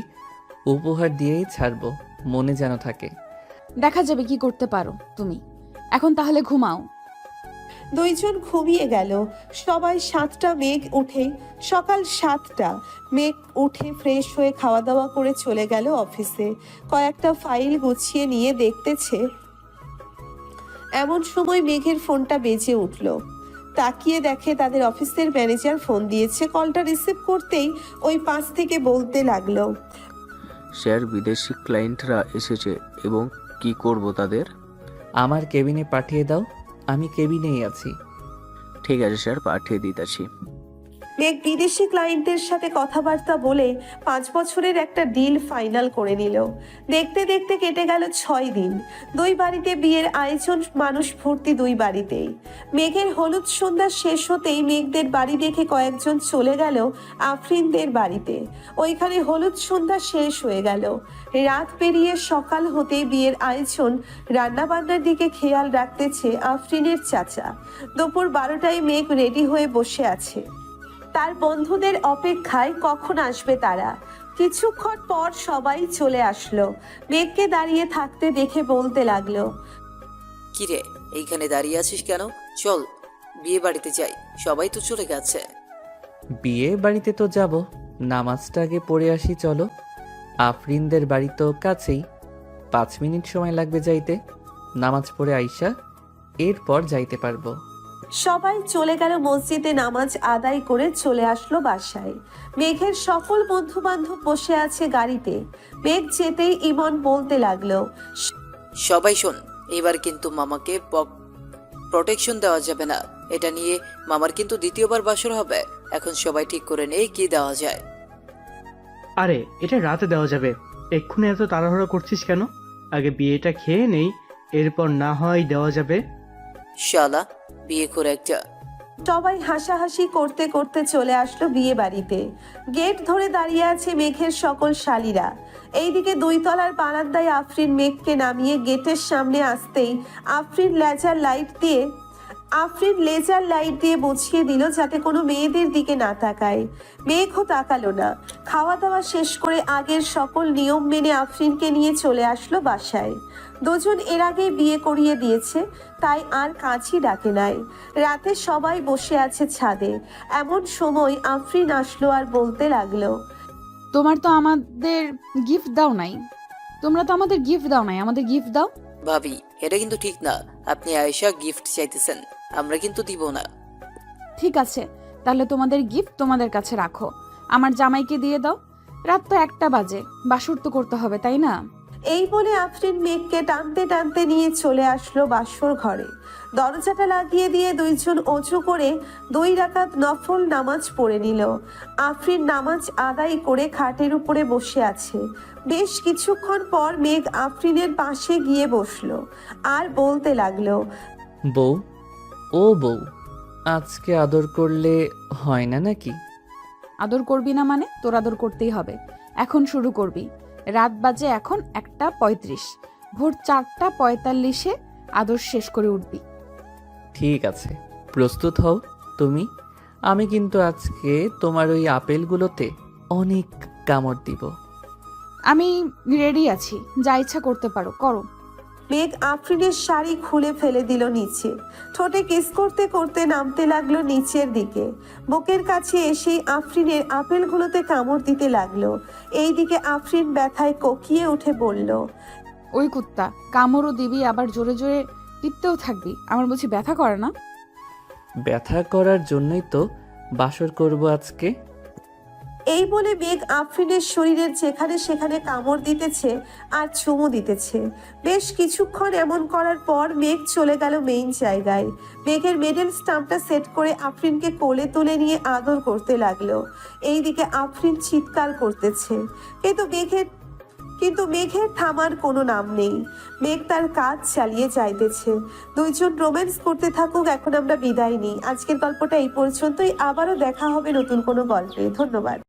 উপহার দিয়েই ছাড়বো, মনে যেন থাকে। দেখা যাবে কি করতে পারো তুমি। এখন তাহলে ঘুমাও। 2 জন ঘুমিয়ে গেল। সবাই 7টা মেঘ উঠে সকাল 7টা মেঘ উঠে ফ্রেশ হয়ে খাওয়া দাওয়া করে চলে গেল অফিসে। কয়েকটা ফাইল গুছিয়ে নিয়ে দেখতেছে এমন সময় মেঘের ফোনটা বেজে উঠল। তাকিয়ে দেখে তাদের অফিসের ম্যানেজার ফোন দিয়েছে। কলটা রিসিভ করতেই ওই পাশ থেকে বলতে লাগলো, স্যার, বিদেশি ক্লায়েন্টরা এসেছে এবং কি করব তাদের? আমার কেবিনে পাঠিয়ে দাও, আমি কেবিনেই আছি। ঠিক আছে স্যার, পাঠিয়ে দিতেছি। মেঘ বিদেশি ক্লায়েন্টের সাথে কথাবার্তা বলে 5 বছরের একটা ডিল ফাইনাল করে নিল। দেখতে দেখতে কেটে গেল 6 দিন। 2 বাড়িতে বিয়ের আয়োজন, মানুষ ভর্তি 2 বাড়িতেই। মেঘের হলুদ সন্ধ্যা শেষ হতেই মেঘদের বাড়ি দেখে কয়েকজন চলে গেল আফরিনদের বাড়িতে। ওইখানে হলুদ সন্ধ্যা শেষ হয়ে গেল। রাত পেরিয়ে সকাল হতেই বিয়ের আয়োজন, রান্নাবান্নার দিকে খেয়াল রাখতেছে আফরিনের চাচা। দুপুর 12টায় মেঘ রেডি হয়ে বসে আছে তার বন্ধুদের অপেক্ষায়, কখন আসবে তারা। কিছুক্ষণ পর সবাই চলে আসলো। মেঘকে দাঁড়িয়ে থাকতে দেখে বলতে লাগলো, কিরে, এইখানে দাঁড়িয়ে আছিস কেন? চল বিয়ে বাড়িতে যাই, সবাই তো চলে গেছে। বিয়ে বাড়িতে তো যাব, নামাজটা আগে পড়ে আসি চলো। আফরিনদের বাড়ি তো কাছেই, 5 মিনিট সময় লাগবে যাইতে। নামাজ পড়ে আইসা এরপর যাইতে পারবো। সবাই চলে গেল মসজিদে। নামাজ আদায় করে চলে আসলো বাসায়। মেঘের সকল বন্ধু বান্ধব বসে আছে গাড়িতে। মেঘ যেতেই ইমন বলতে লাগলো, সবাই শোন, এবার কিন্তু মামাকে প্রোটেকশন দেওয়া যাবে না। এটা নিয়ে মামার কিন্তু দ্বিতীয়বার বাসর হবে। এখন সবাই ঠিক করে নেই কি দেওয়া যায়। আরে এটা রাতে দেওয়া যাবে, এক্ষুনি এত তাড়াহুড়ো করছিস কেন? আগে বিয়েটা খেয়ে নেই, এরপর না হয় দেওয়া যাবে। শালা বিয়ে করে একটা। সবাই হাসাহাসি করতে করতে চলে আসলো বিয়ে বাড়িতে। গেট ধরে দাঁড়িয়ে আছে মেঘের সকল শালীরা। এইদিকে 2 তলার বারান্দায় আফরিন মেঘকে নামিয়ে গেটের সামনে আসতেই আফরিন লেজার লাইট দিয়ে বুঝিয়ে দিল যাতে কোনো মেয়েদের দিকে না তাকায়। মেঘও তাকালো না। খাওয়া দাওয়া শেষ করে আগের সকল নিয়ম মেনে আফরিনকে নিয়ে চলে আসলো বাসায়। দুজন এর আগেই বিয়ে করিয়ে দিয়েছে, তাই আর কাছেই ডাকে নাই। রাতে সবাই বসে আছে ছাদে। এমন সময় আফরিন আসলো আর বলতে লাগলো, তোমার তো আমাদের গিফট দাও নাই। আমাদের গিফট দাও। ভাবি এটা কিন্তু ঠিক না, আপনি আয়েশা গিফট চাইতেছেন, আমরা কিন্তু দিব না। ঠিক আছে, তাহলে তোমাদের গিফট তোমাদের কাছে রাখো, আমার জামাইকে দিয়ে দাও। রাত তো 1টা বাজে, বাসর তো করতে হবে, তাই না? এই বলে আফরিন মেঘকে টানতে টানতে নিয়ে চলে আসলো বাসর ঘরে। দরজাটা লাগিয়ে দিয়ে দুইজন অজু করে 2 রাকাত নফল নামাজ পড়ে নিল। আফরিন নামাজ আদায় করে খাটের উপরে বসে আছে। বেশ কিছুক্ষণ পর মেঘ আফরিনের পাশে গিয়ে বসলো আর বলতে লাগলো, বউ, ও বউ, আজকে আদর করলে হয় না নাকি? আদর করবি না মানে? তোর আদর করতেই হবে। এখন শুরু করবি। রাত বাজে এখন 1:35, ভোর 4:45-এ আদর শেষ করে উঠবি। ঠিক আছে, প্রস্তুত হও তুমি। আমি কিন্তু আজকে তোমার ওই আপেলগুলোতে অনেক কামড় দিব। আমি রেডি আছি, যা ইচ্ছা করতে পারো, করো। মেঘ আফরিনের শাড়ি খুলে ফেলে দিল নিচে। ঠোঁটে কিস করতে করতে নামতে লাগলো নিচের দিকে। বুকের কাছে এসে আফরিনের আপেলগুলোতে কামড় দিতে লাগলো। এইদিকে আফরিন ব্যথায় কোকিয়ে উঠে বলল, ওই কুত্তা, কামড়ও দিবি আবার জোরে জোরে টিপতেও থাকবি। আমার বুঝি ব্যথা করে না? ব্যথা করার জন্যই তো বাসর করব আজকে। এই বলে মেঘ আফরিনের শরীরের যেখানে সেখানে কামড় দিতেছে আর চুমু দিতেছে। বেশ কিছুক্ষণ এমন করার পর মেঘ চলে গেল মেইন জায়গায়। মেঘের মেডেল স্টাম্পটা সেট করে আফরিনকে কোলে তুলে নিয়ে আদর করতে লাগলো। এইদিকে আফরিন চিৎকার করতেছে, কিন্তু মেঘের থামার কোনো নাম নেই। মেঘ তার কাজ চালিয়ে যাইতেছে। দুইজন রোম্যান্স করতে থাকুক, এখন আমরা বিদায় নিই। আজকের গল্পটা এই পর্যন্তই। আবারও দেখা হবে নতুন কোনো গল্পে। ধন্যবাদ।